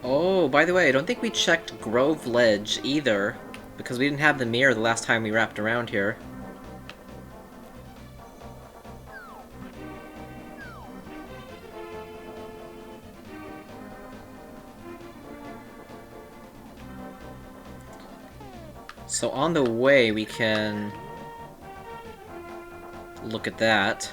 A: Oh, by the way, I don't think we checked Grove Ledge either, because we didn't have the mirror the last time we wrapped around here. So on the way, we can look at that.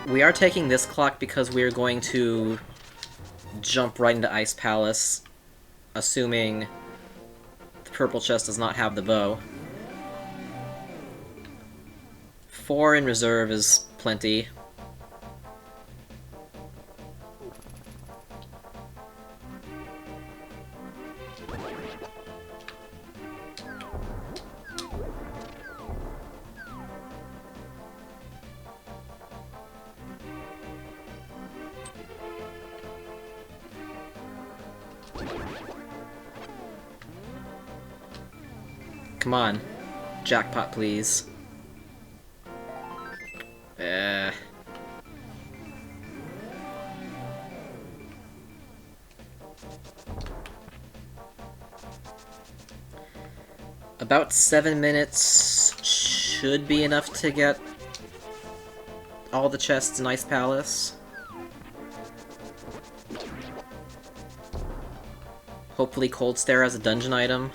A: We are taking this clock because we're going to jump right into Ice Palace, assuming the purple chest does not have the bow. 4 in reserve is plenty. Come on. Jackpot, please. About 7 minutes should be enough to get all the chests in Ice Palace. Hopefully Cold Stare has a dungeon item.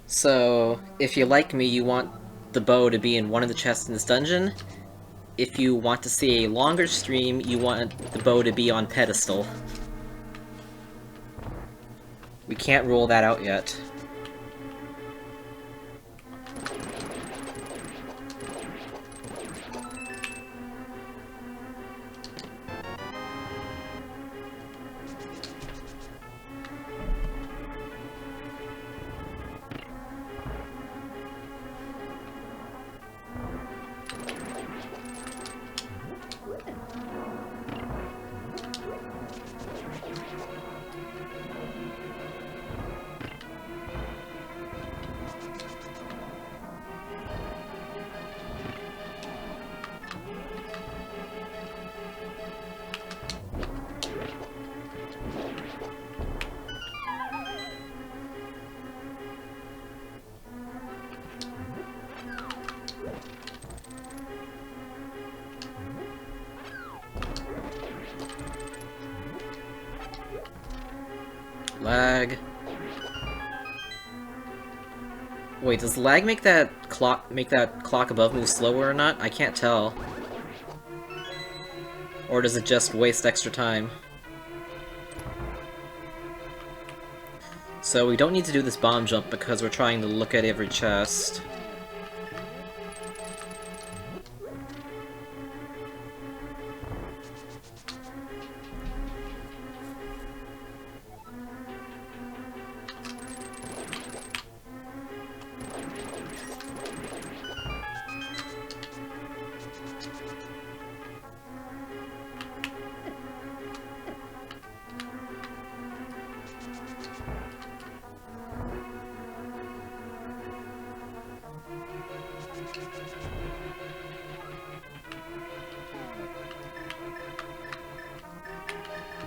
A: So, if you like me, you want the bow to be in one of the chests in this dungeon. If you want to see a longer stream, you want the bow to be on pedestal. We can't rule that out yet. Lag. Wait, does lag make that clock above move slower or not? I can't tell. Or does it just waste extra time? So we don't need to do this bomb jump because we're trying to look at every chest.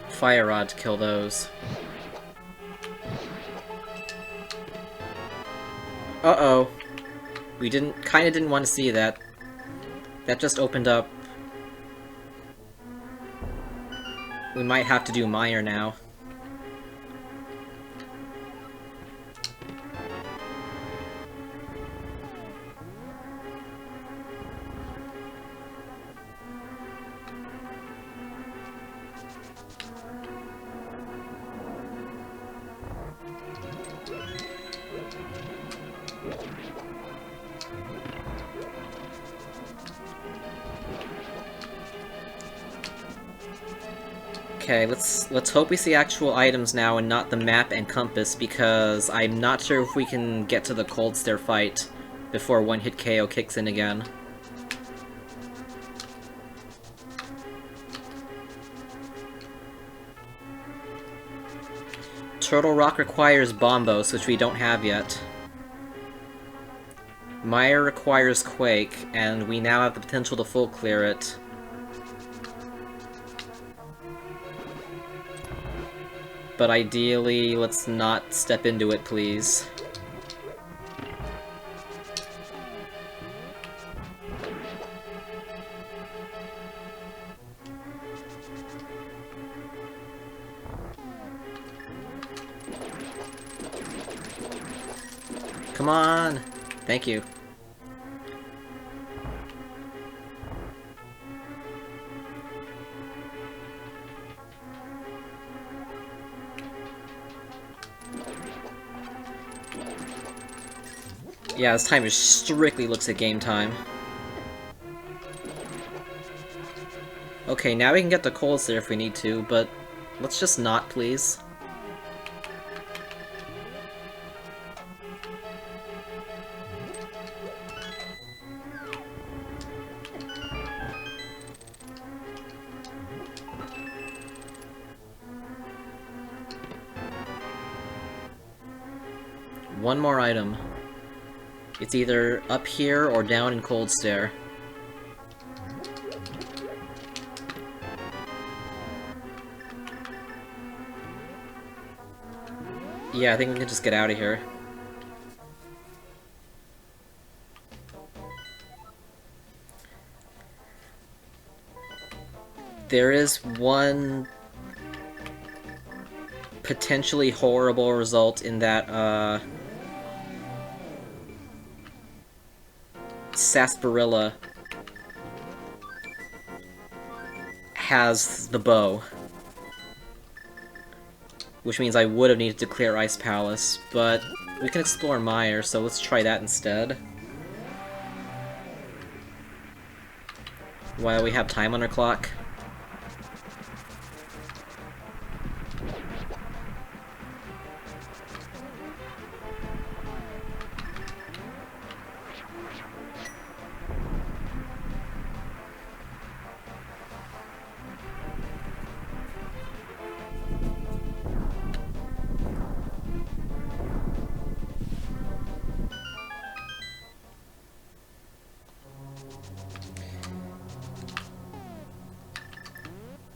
A: Fire rod to kill those. Uh-oh. We kinda didn't want to see that. That just opened up. We might have to do Mire now. Okay, let's hope we see actual items now and not the map and compass, because I'm not sure if we can get to the Cold Stare fight before one-hit KO kicks in again. Turtle Rock requires Bombos, which we don't have yet. Mire requires Quake, and we now have the potential to full clear it. But ideally, let's not step into it, please. Come on! Thank you. Yeah, this timer strictly looks at game time. Okay, now we can get the Cold Stare if we need to, but let's just not, please. One more item. It's either up here or down in Cold Stare. Yeah, I think we can just get out of here. There is one potentially horrible result in that, Sarsaparilla has the bow. Which means I would have needed to clear Ice Palace, but we can explore Mire, so let's try that instead. While we have time on our clock.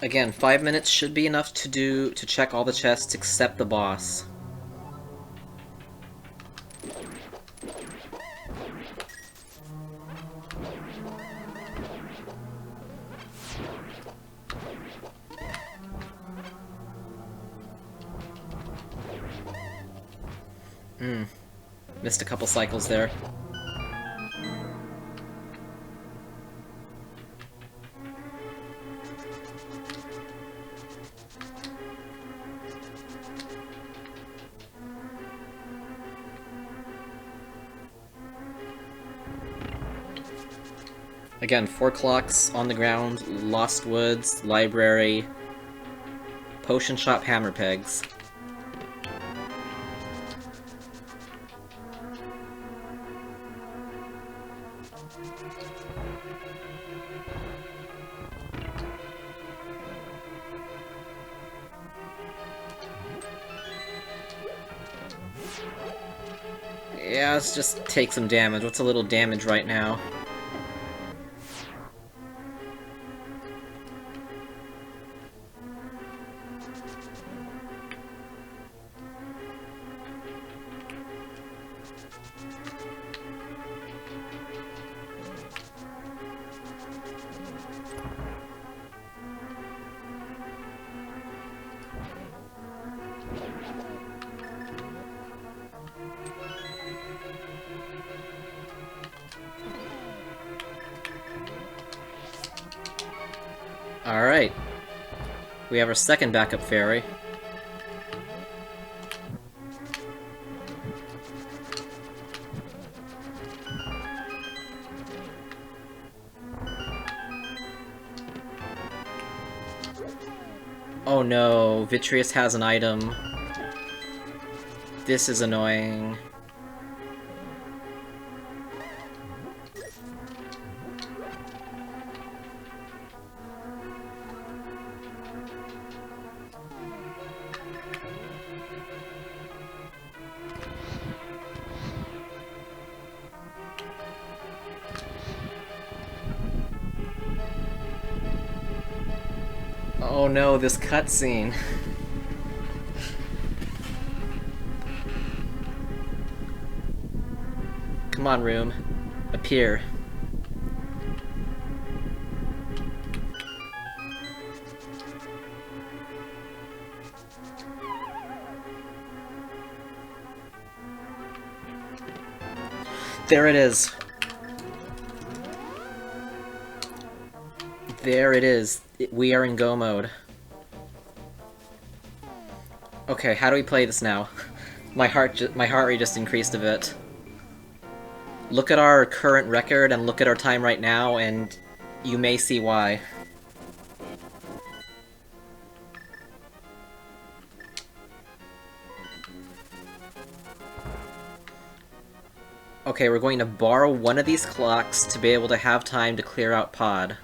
A: Again, 5 minutes should be enough to check all the chests except the boss. Missed a couple cycles there. Again, 4 clocks on the ground, Lost Woods, Library, Potion Shop, Hammer Pegs. Yeah, let's just take some damage. What's a little damage right now? Alright. We have our second backup fairy. Oh no, Vitreous has an item. This is annoying. Oh no, this cutscene. Come on, room. Appear. There it is. There it is. We are in go mode. Okay, how do we play this now? My heart rate just increased a bit. Look at our current record and look at our time right now, and you may see why. Okay, we're going to borrow one of these clocks to be able to have time to clear out Pod.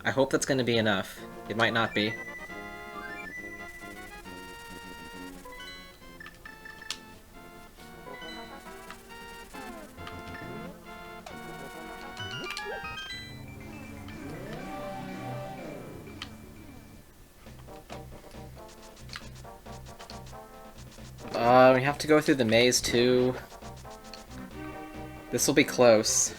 A: I hope that's going to be enough. It might not be. We have to go through the maze too. This will be close.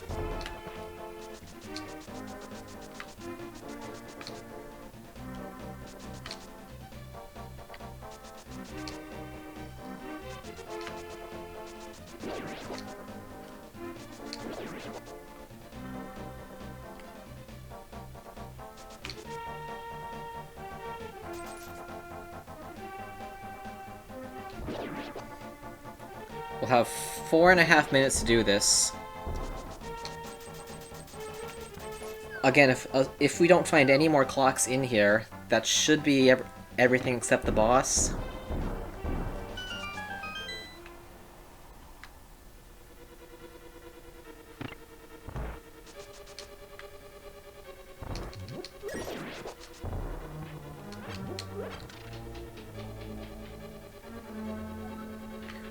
A: We'll have 4.5 minutes to do this. Again, if we don't find any more clocks in here, that should be everything except the boss.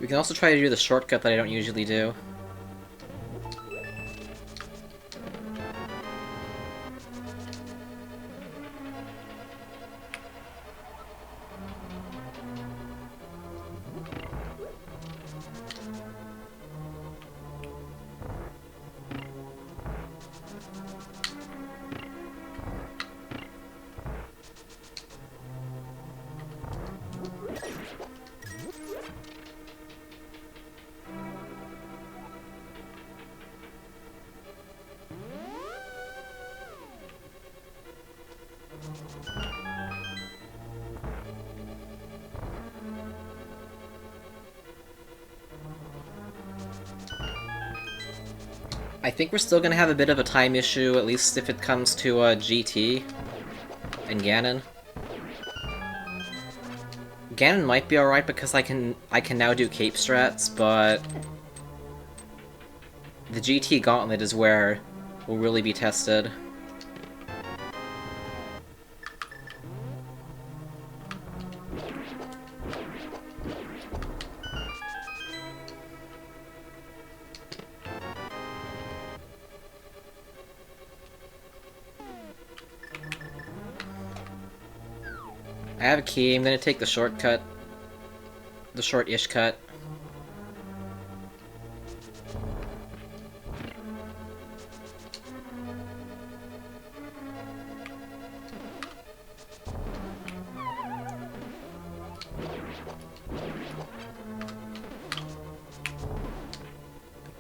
A: We can also try to do the shortcut that I don't usually do. I think we're still gonna have a bit of a time issue, at least if it comes to GT and Ganon. Ganon might be alright because I can now do cape strats, but the GT gauntlet is where we'll really be tested. I have a key, I'm gonna take the shortcut. The short-ish cut.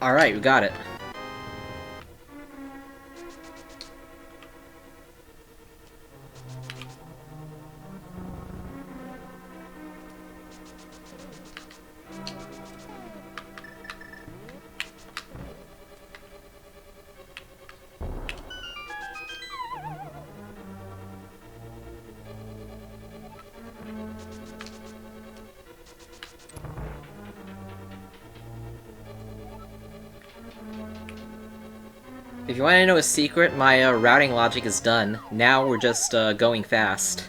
A: Alright, we got it. If you want to know a secret, my routing logic is done. Now we're just going fast.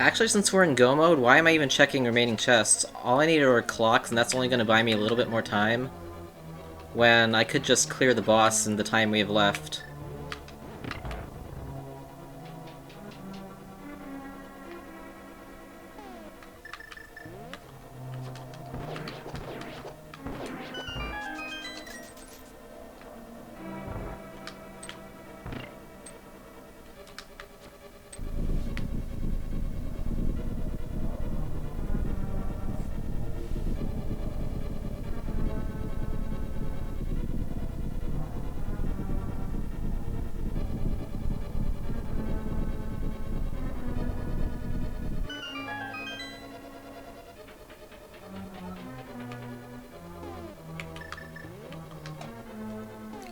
A: Actually, since we're in go mode, why am I even checking remaining chests? All I need are clocks, and that's only going to buy me a little bit more time, when I could just clear the boss in the time we have left.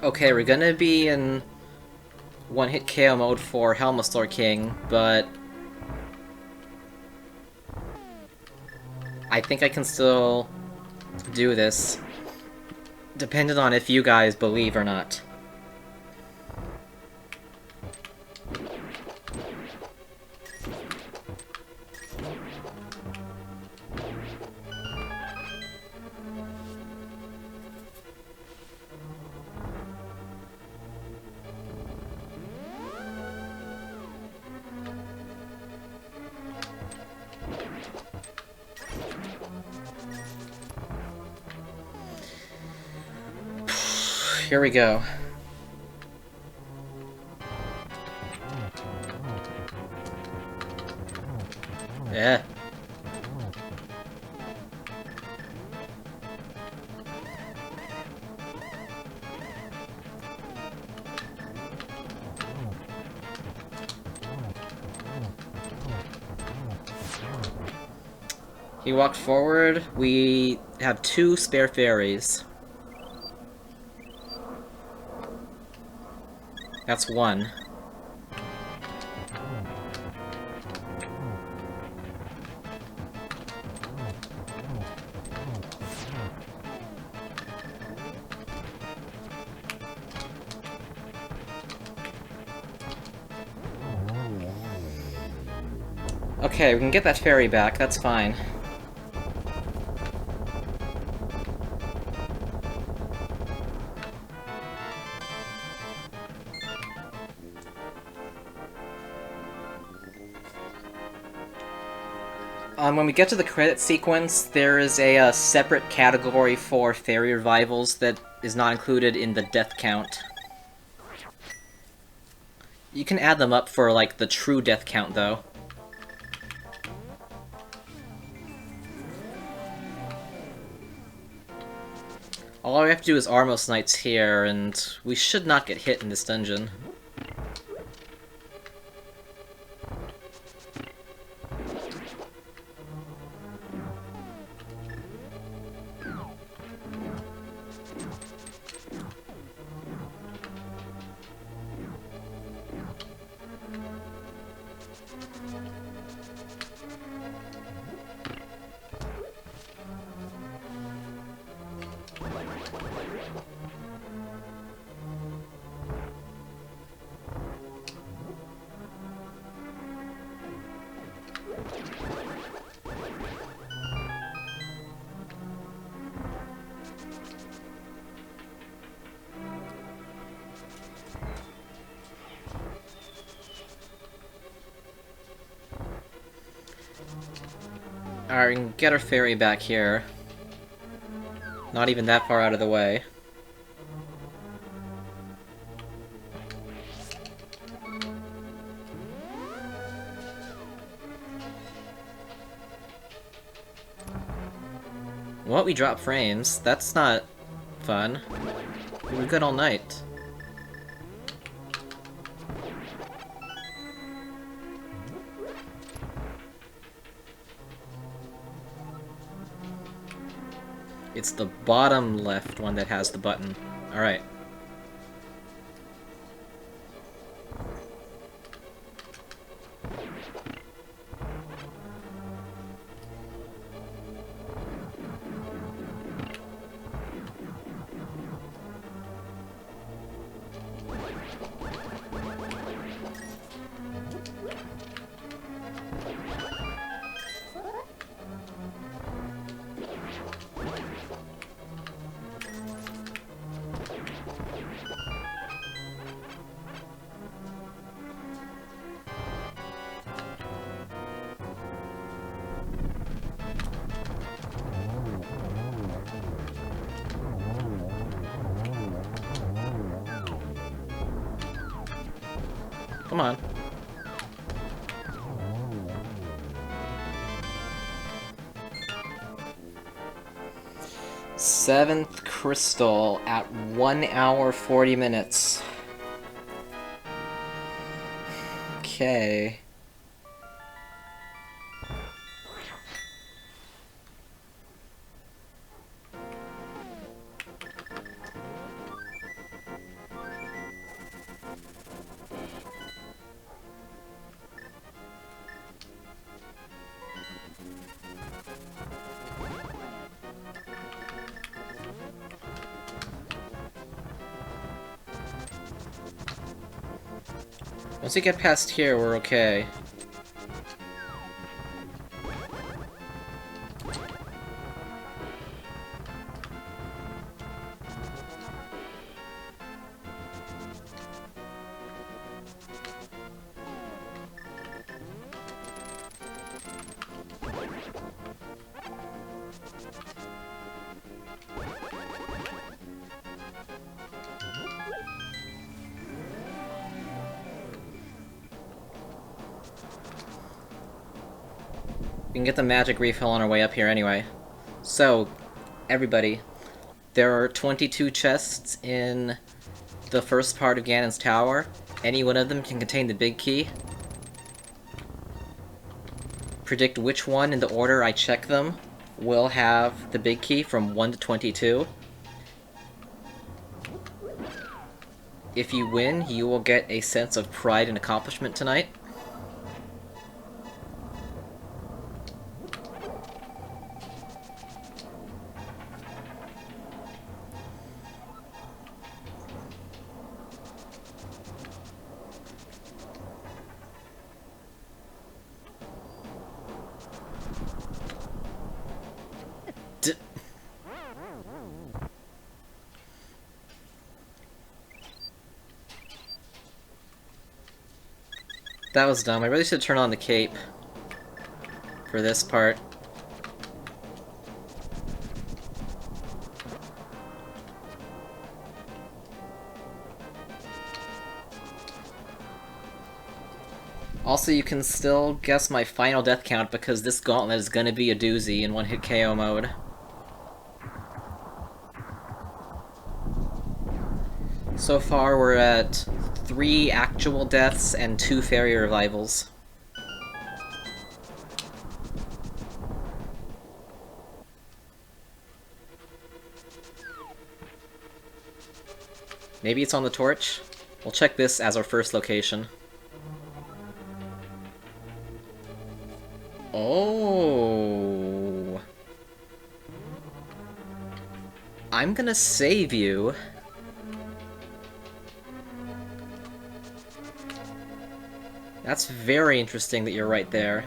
A: Okay, we're gonna be in one-hit KO mode for Helmaslor King, but I think I can still do this, depending on if you guys believe or not. Here we go. Yeah. He walked forward. We have 2 spare fairies. That's 1. Okay, we can get that fairy back, that's fine. When we get to the credit sequence, there is a separate category for fairy revivals that is not included in the death count. You can add them up for, like, the true death count, though. All we have to do is Armos Knights here, and we should not get hit in this dungeon. Alright, we can get our fairy back here. Not even that far out of the way. What? We drop frames? That's not fun. We were good all night. It's the bottom left one that has the button. Alright. Come on. Seventh crystal at 1 hour 40 minutes. Okay. Once we get past here, we're okay. We can get the magic refill on our way up here anyway. So, everybody, there are 22 chests in the first part of Ganon's Tower. Any one of them can contain the big key. Predict which one in the order I check them will have the big key from 1 to 22. If you win, you will get a sense of pride and accomplishment tonight. That was dumb. I really should turn on the cape. for this part. Also, you can still guess my final death count because this gauntlet is gonna be a doozy in one-hit KO mode. So far, we're at 3 actual deaths and 2 fairy revivals. Maybe it's on the torch? We'll check this as our first location. Oh. I'm gonna save you. That's very interesting that you're right there.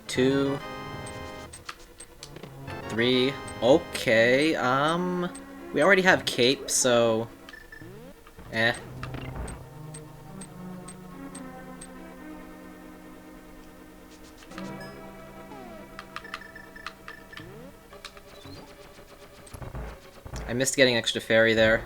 A: 2, 3. Okay, we already have cape, so... eh. I missed getting extra fairy there.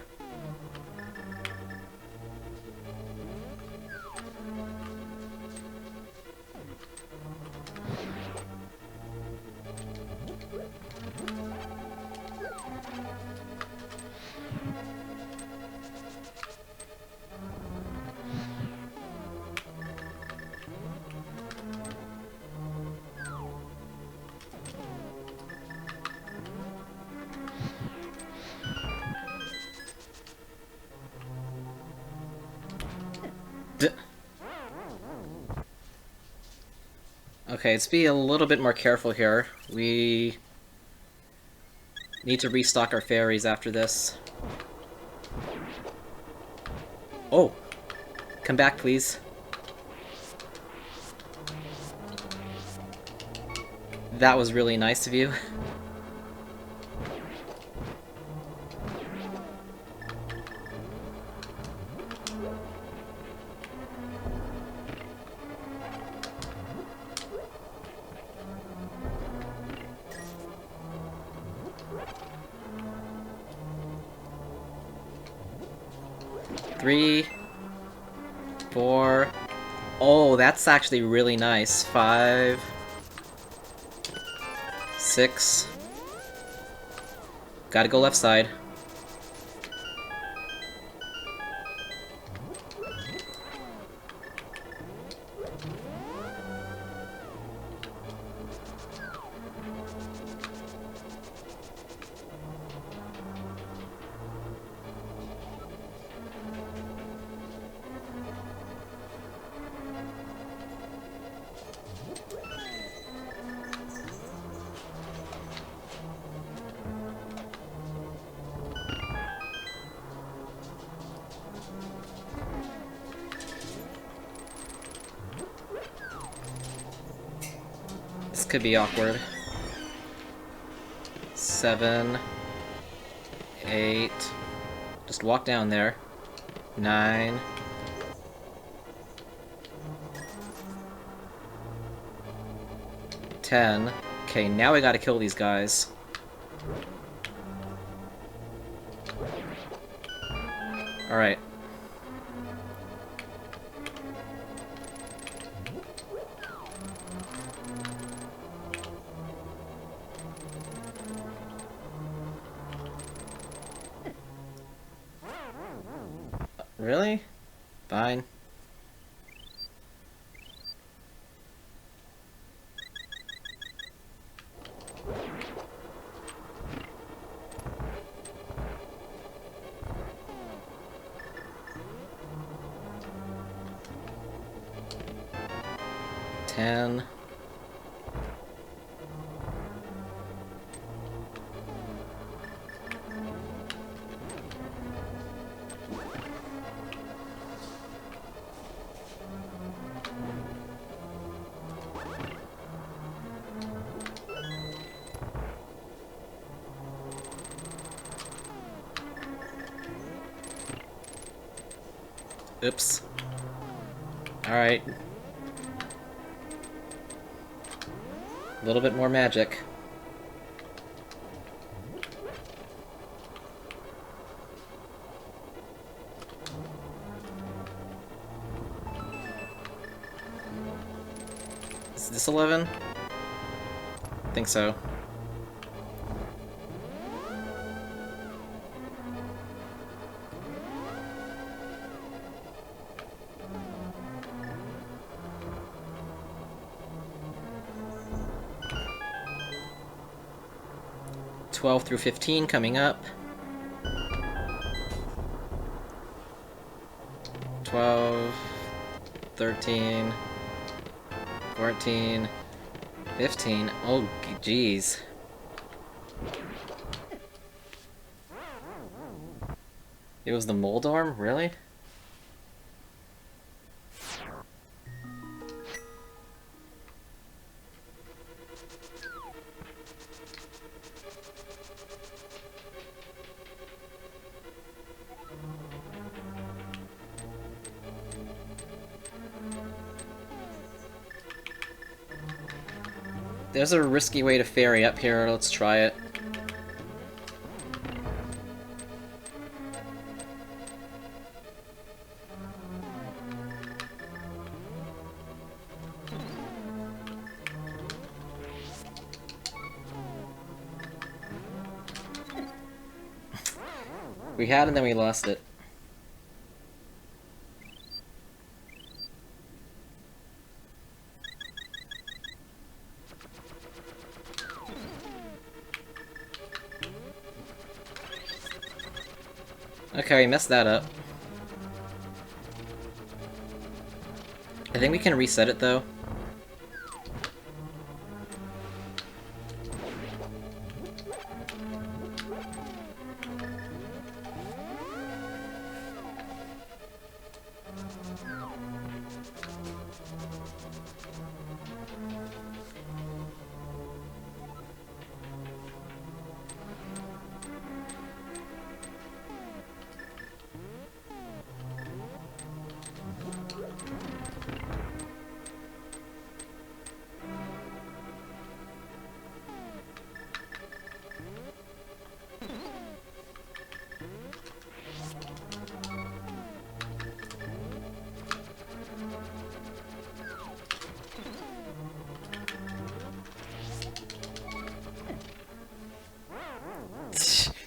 A: Okay, let's be a little bit more careful here. We need to restock our fairies after this. Oh! Come back, please. That was really nice of you. Three, 4. Oh, that's actually really nice. 5, 6. Gotta go left side. This could be awkward. 7, 8. Just walk down there. 9. 10. Okay, now we gotta kill these guys. Alright. Really? Fine. Ten. Oops. Alright. A little bit more magic. Is this 11? I think so. $12 through $15 coming up. 12, 13, 14, 15. Oh, jeez. It was the Moldorm? Really? There's a risky way to ferry up here. Let's try it. We had and then we lost it. Okay, we messed that up. I think we can reset it though.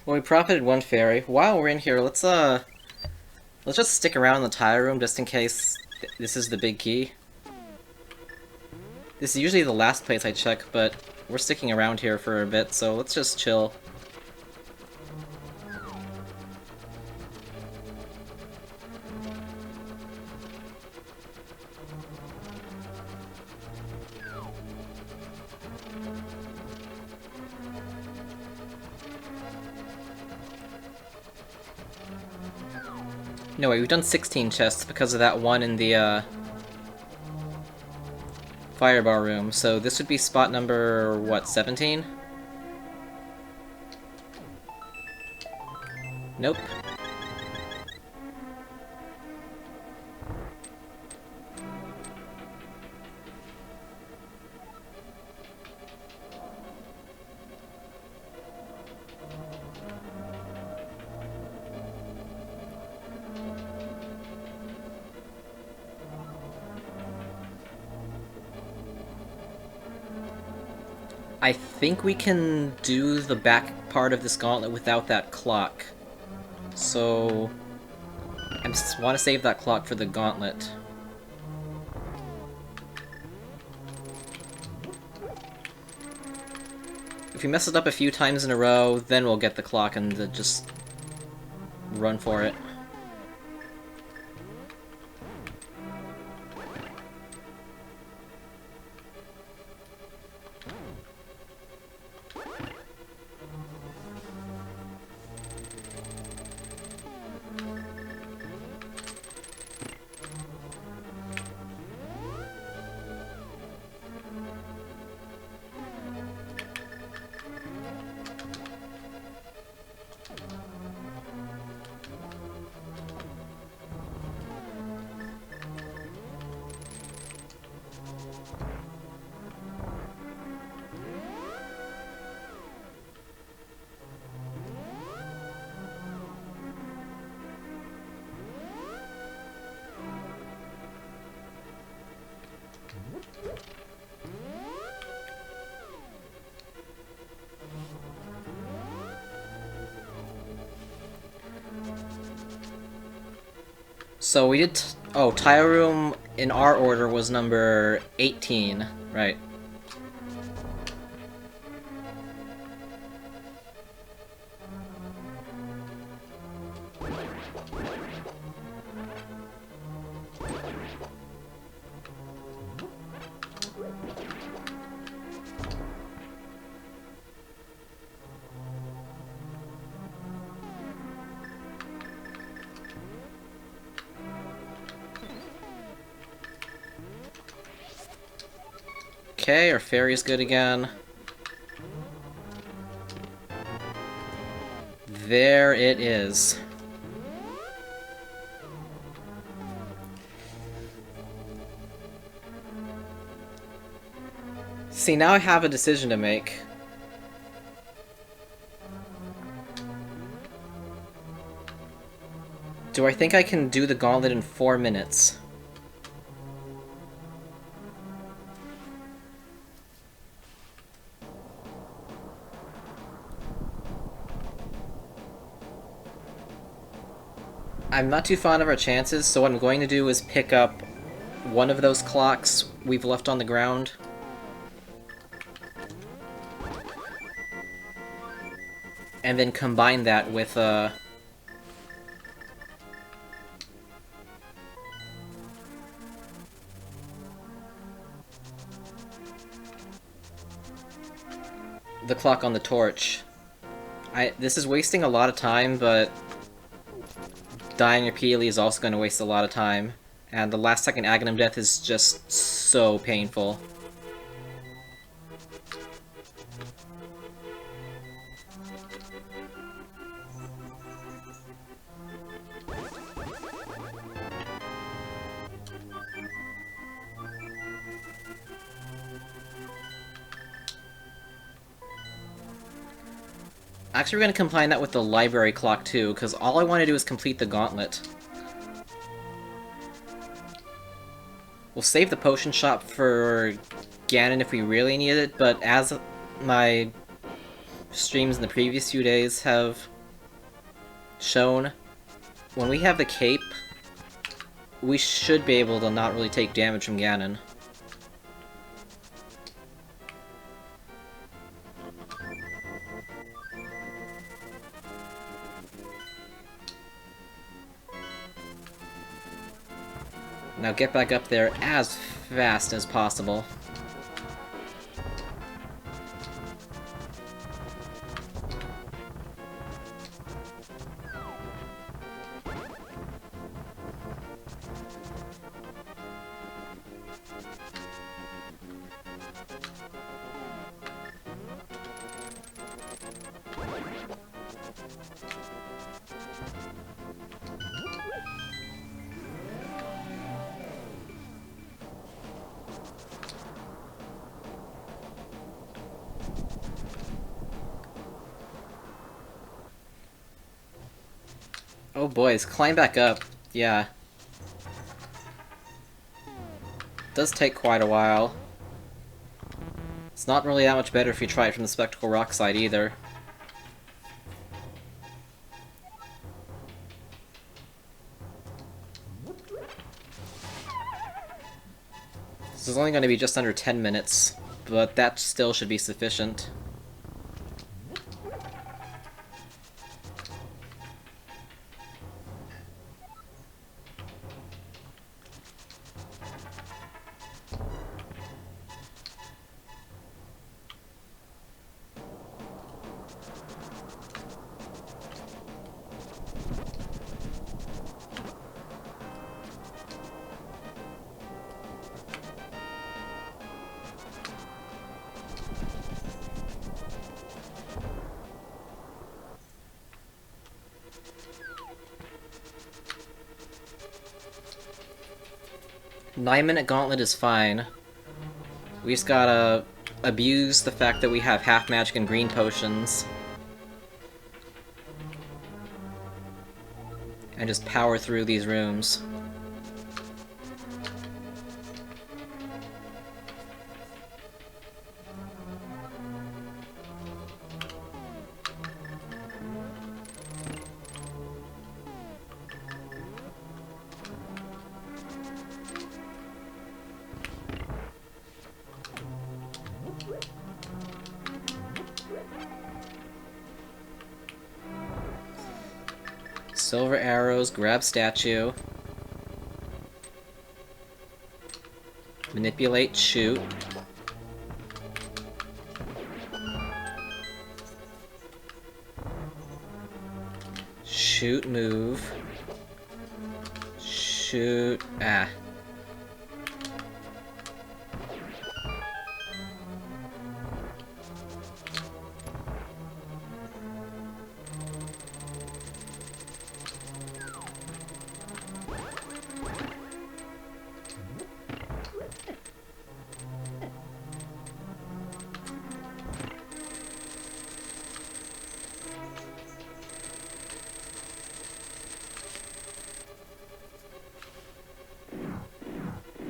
A: Well, we profited one fairy. While we're in here, let's just stick around in the tire room just in case this is the big key. This is usually the last place I check, but we're sticking around here for a bit, so let's just chill. No, wait, we've done 16 chests because of that one in the, firebar room, so this would be spot number, what, 17? Nope. I think we can do the back part of this gauntlet without that clock. So I just want to save that clock for the gauntlet. If we mess it up a few times in a row, then we'll get the clock and just run for it. So we did... oh, tile room in our order was number 18, right. Okay, our fairy's good again. There it is. See, now I have a decision to make. Do I think I can do the gauntlet in 4 minutes? I'm not too fond of our chances, so what I'm going to do is pick up one of those clocks we've left on the ground. And then combine that with, the clock on the torch. This is wasting a lot of time, but dying repeatedly is also going to waste a lot of time. And the last second Aghanim death is just so painful. Actually, we're going to combine that with the library clock too, because all I want to do is complete the gauntlet. We'll save the potion shop for Ganon if we really need it, but as my streams in the previous few days have shown, when we have the cape, we should be able to not really take damage from Ganon. Now get back up there as fast as possible. Oh boys, climb back up. Yeah. Does take quite a while. It's not really that much better if you try it from the Spectacle Rock side either. This is only going to be just under 10 minutes, but that still should be sufficient. Nine-minute gauntlet is fine. We just gotta abuse the fact that we have half magic and green potions. And just power through these rooms. Silver arrows, grab statue. Manipulate, shoot. Shoot, move. Shoot, ah.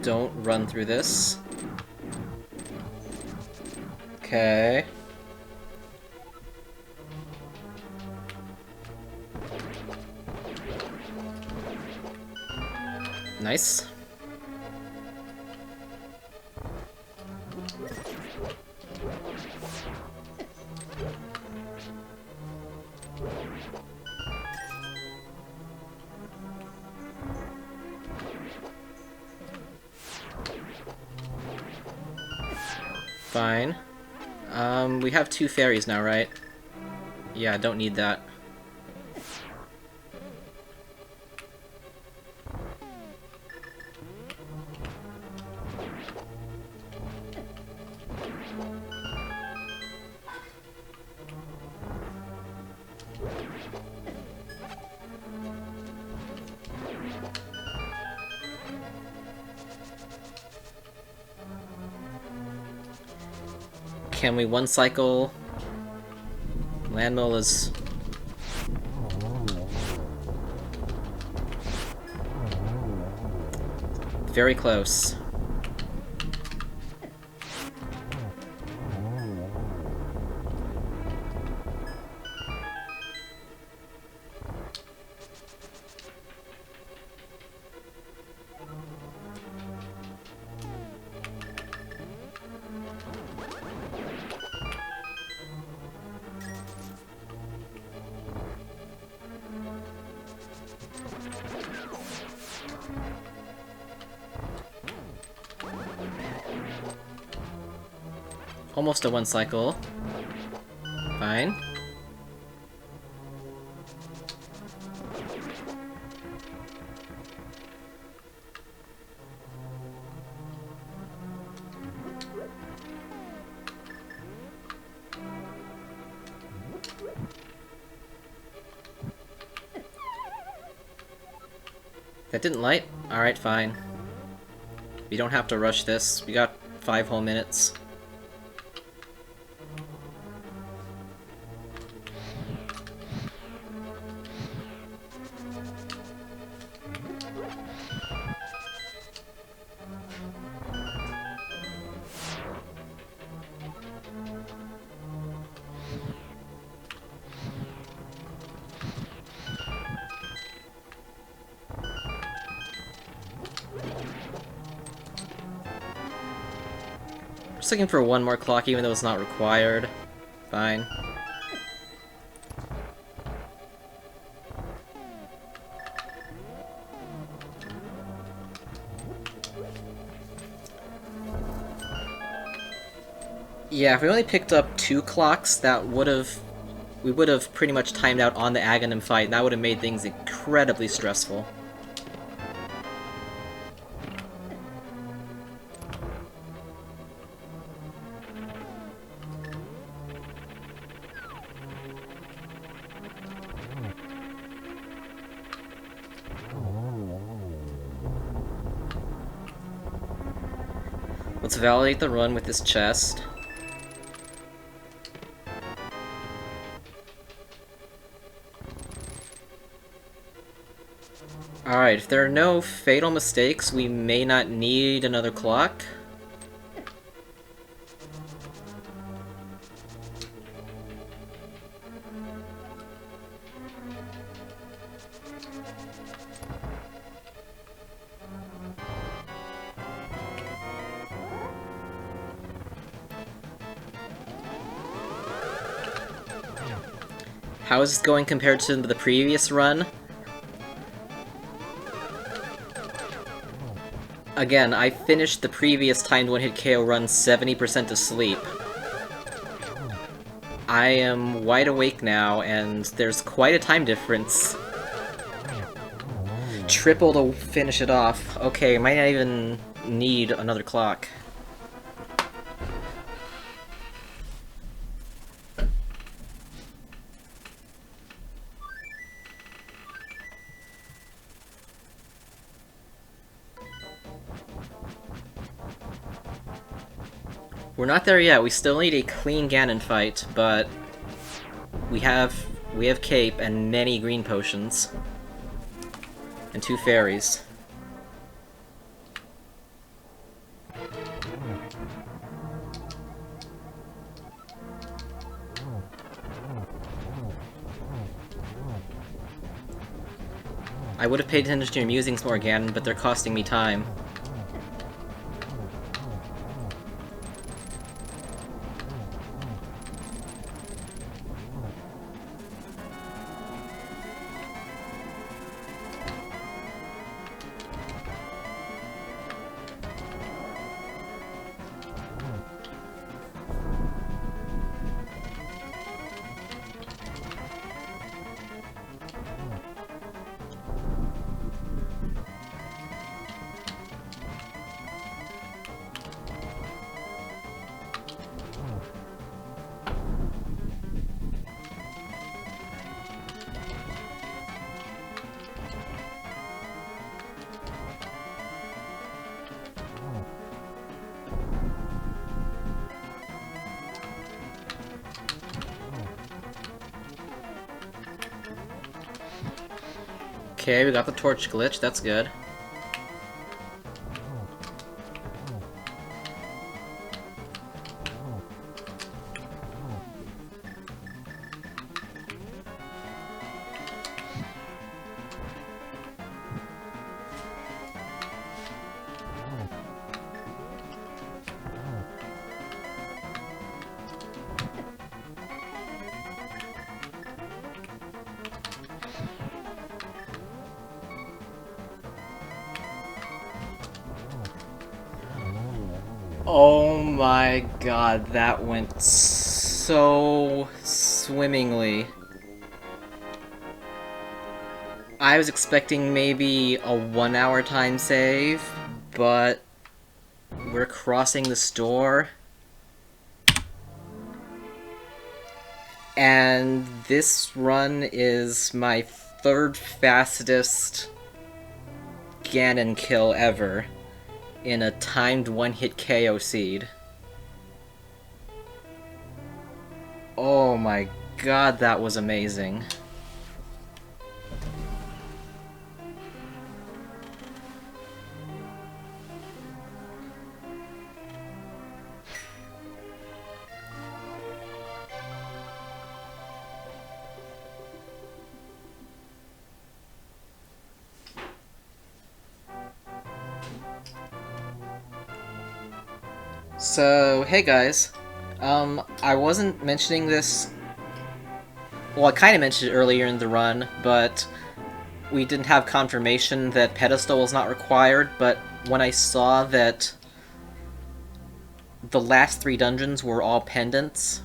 A: Don't run through this. Okay. Nice. Fine. We have 2 fairies now, right? Yeah, don't need that. Can we one cycle? Landmill is... very close. Almost a one cycle. Fine. That didn't light? Alright, fine. We don't have to rush this. We got 5 whole minutes. Just looking for one more clock, even though it's not required. Fine. Yeah, if we only picked up 2 clocks, that would've... we would've pretty much timed out on the Aghanim fight, and that would've made things incredibly stressful. Let's validate the run with this chest. Alright, if there are no fatal mistakes, we may not need another clock. How is this going compared to the previous run? Again, I finished the previous timed one-hit KO run 70% asleep. I am wide awake now, and there's quite a time difference. Triple to finish it off. Okay, might not even need another clock. We're not there yet. We still need a clean Ganon fight, but we have Cape and many green potions. And 2 fairies. I would have paid attention to your musings more, Ganon, but they're costing me time. Okay, we got the torch glitch, that's good. Oh my god, that went so swimmingly. I was expecting maybe a 1-hour time save, but we're crossing this door. And this run is my 3rd fastest Ganon kill ever in a timed one-hit KO seed. Oh my god, that was amazing. So, hey guys. I wasn't mentioning this... Well, I kinda mentioned it earlier in the run, but we didn't have confirmation that pedestal was not required, but when I saw that the last 3 dungeons were all pendants,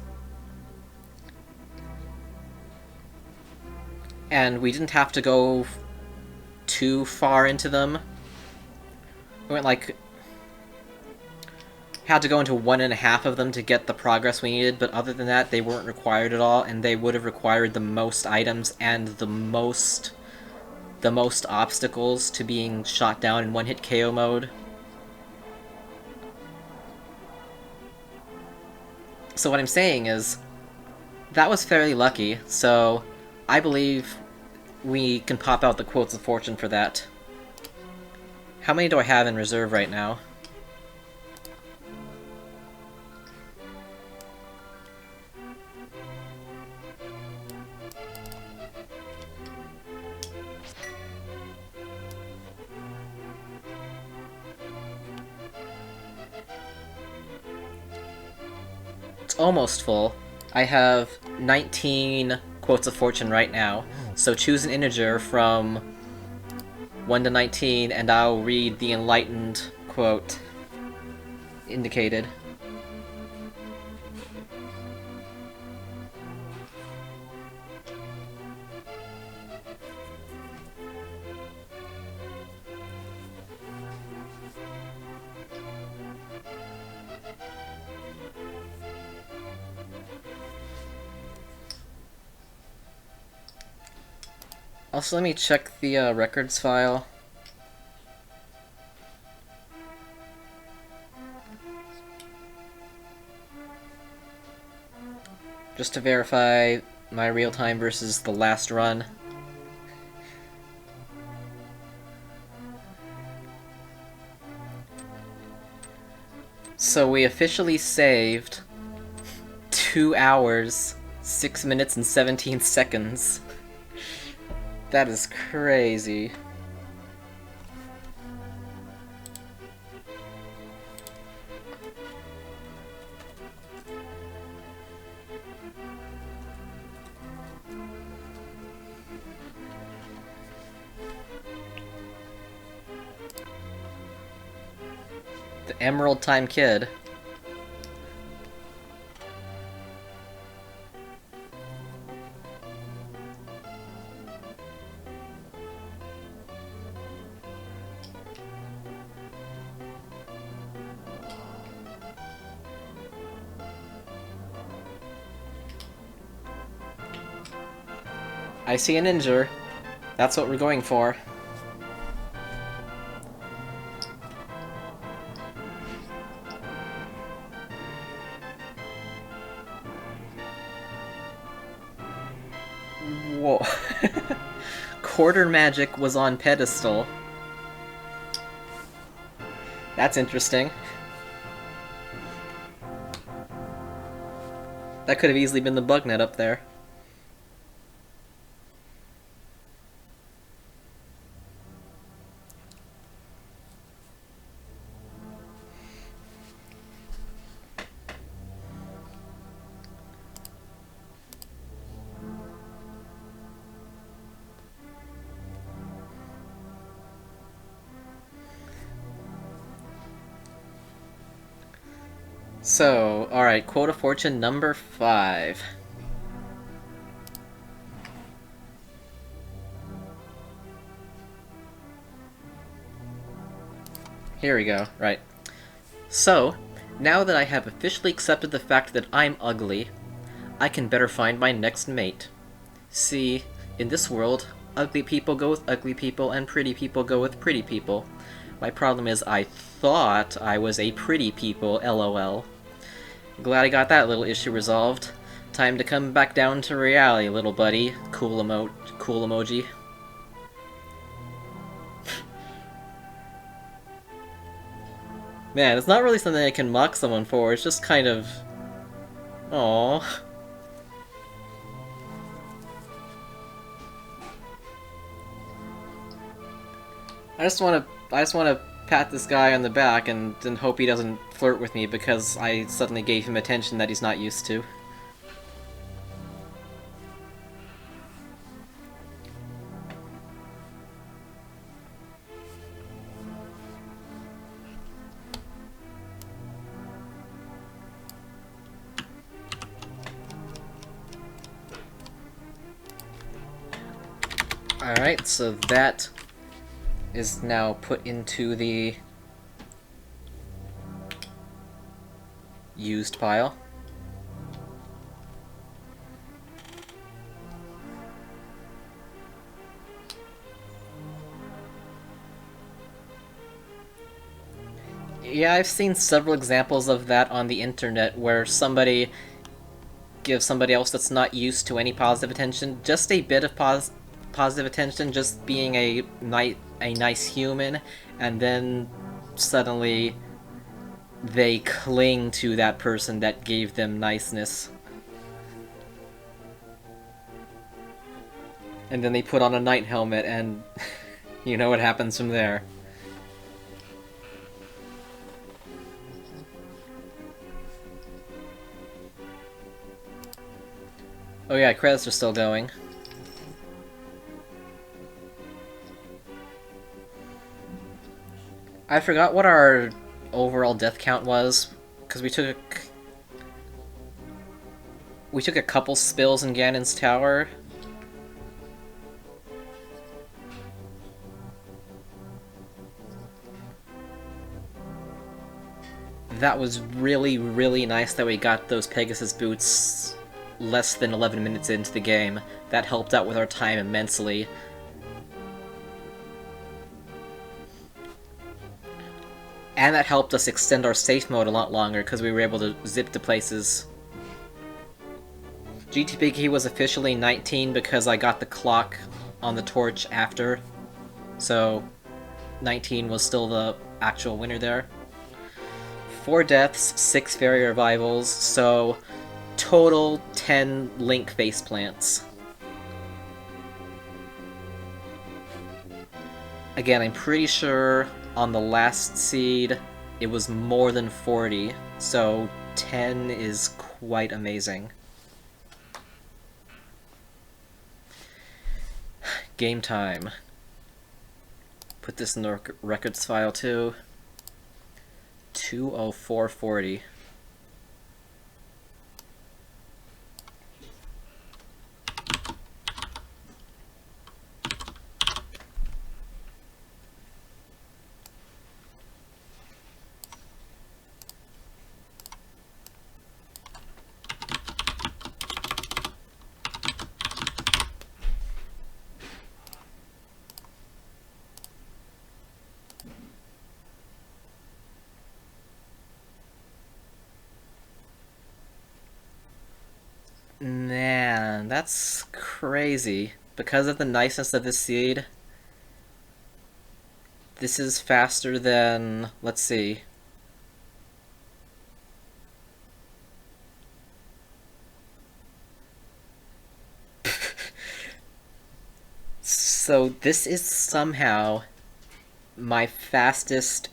A: and we didn't have to go too far into them. We went like... had to go into 1.5 of them to get the progress we needed, but other than that, they weren't required at all, and they would have required the most items and the most obstacles to being shot down in one-hit KO mode. So what I'm saying is, that was fairly lucky, so I believe we can pop out the Quotes of Fortune for that. How many do I have in reserve right now? It's almost full. I have 19 Quotes of Fortune right now, so choose an integer from 1 to 19, and I'll read the enlightened quote-unquote indicated. Also, let me check the records file. Just to verify my real time versus the last run. So we officially saved 2 hours, 6 minutes, and 17 seconds. That is crazy. The Emerald Time Kid. I see a ninja. That's what we're going for. Whoa. Quarter magic was on pedestal. That's interesting. That could have easily been the bug net up there. So, alright, Quote of Fortune number 5. Here we go, right. So, now that I have officially accepted the fact that I'm ugly, I can better find my next mate. See, in this world, ugly people go with ugly people and pretty people go with pretty people. My problem is I thought I was a pretty people, lol. Glad I got that little issue resolved. Time to come back down to reality, little buddy. Cool emoji. Man, it's not really something I can mock someone for, it's just kind of... Aww. I just wanna pat this guy on the back and hope he doesn't flirt with me because I suddenly gave him attention that he's not used to. Alright, so that is now put into the used pile. Yeah, I've seen several examples of that on the internet where somebody gives somebody else that's not used to any positive attention just a bit of positive attention, just being a nice human, and then suddenly they cling to that person that gave them niceness. And then they put on a knight helmet and you know what happens from there. Oh yeah, credits are still going. I forgot what our overall death count was, because we took a couple spills in Ganon's tower. That was really, really nice that we got those Pegasus boots less than 11 minutes into the game. That helped out with our time immensely. And that helped us extend our safe mode a lot longer, because we were able to zip to places. GTP key was officially 19 because I got the clock on the torch after. So 19 was still the actual winner there. 4 deaths, 6 fairy revivals, so total 10 Link faceplants. Again, I'm pretty sure on the last seed it was more than 40, so 10 is quite amazing. Game time. Put this in the records file too. 2:04:40. Man, that's crazy. Because of the niceness of this seed, this is faster than, let's see. So this is somehow my fastest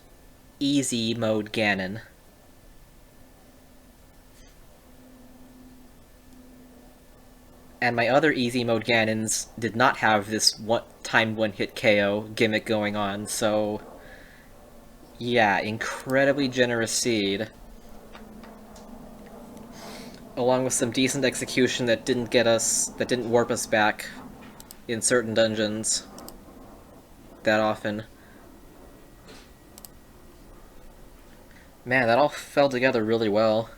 A: easy mode Ganon. And my other easy mode Ganons did not have this timed one-hit KO gimmick going on, so yeah, incredibly generous seed. Along with some decent execution that didn't warp us back in certain dungeons that often. Man, that all fell together really well.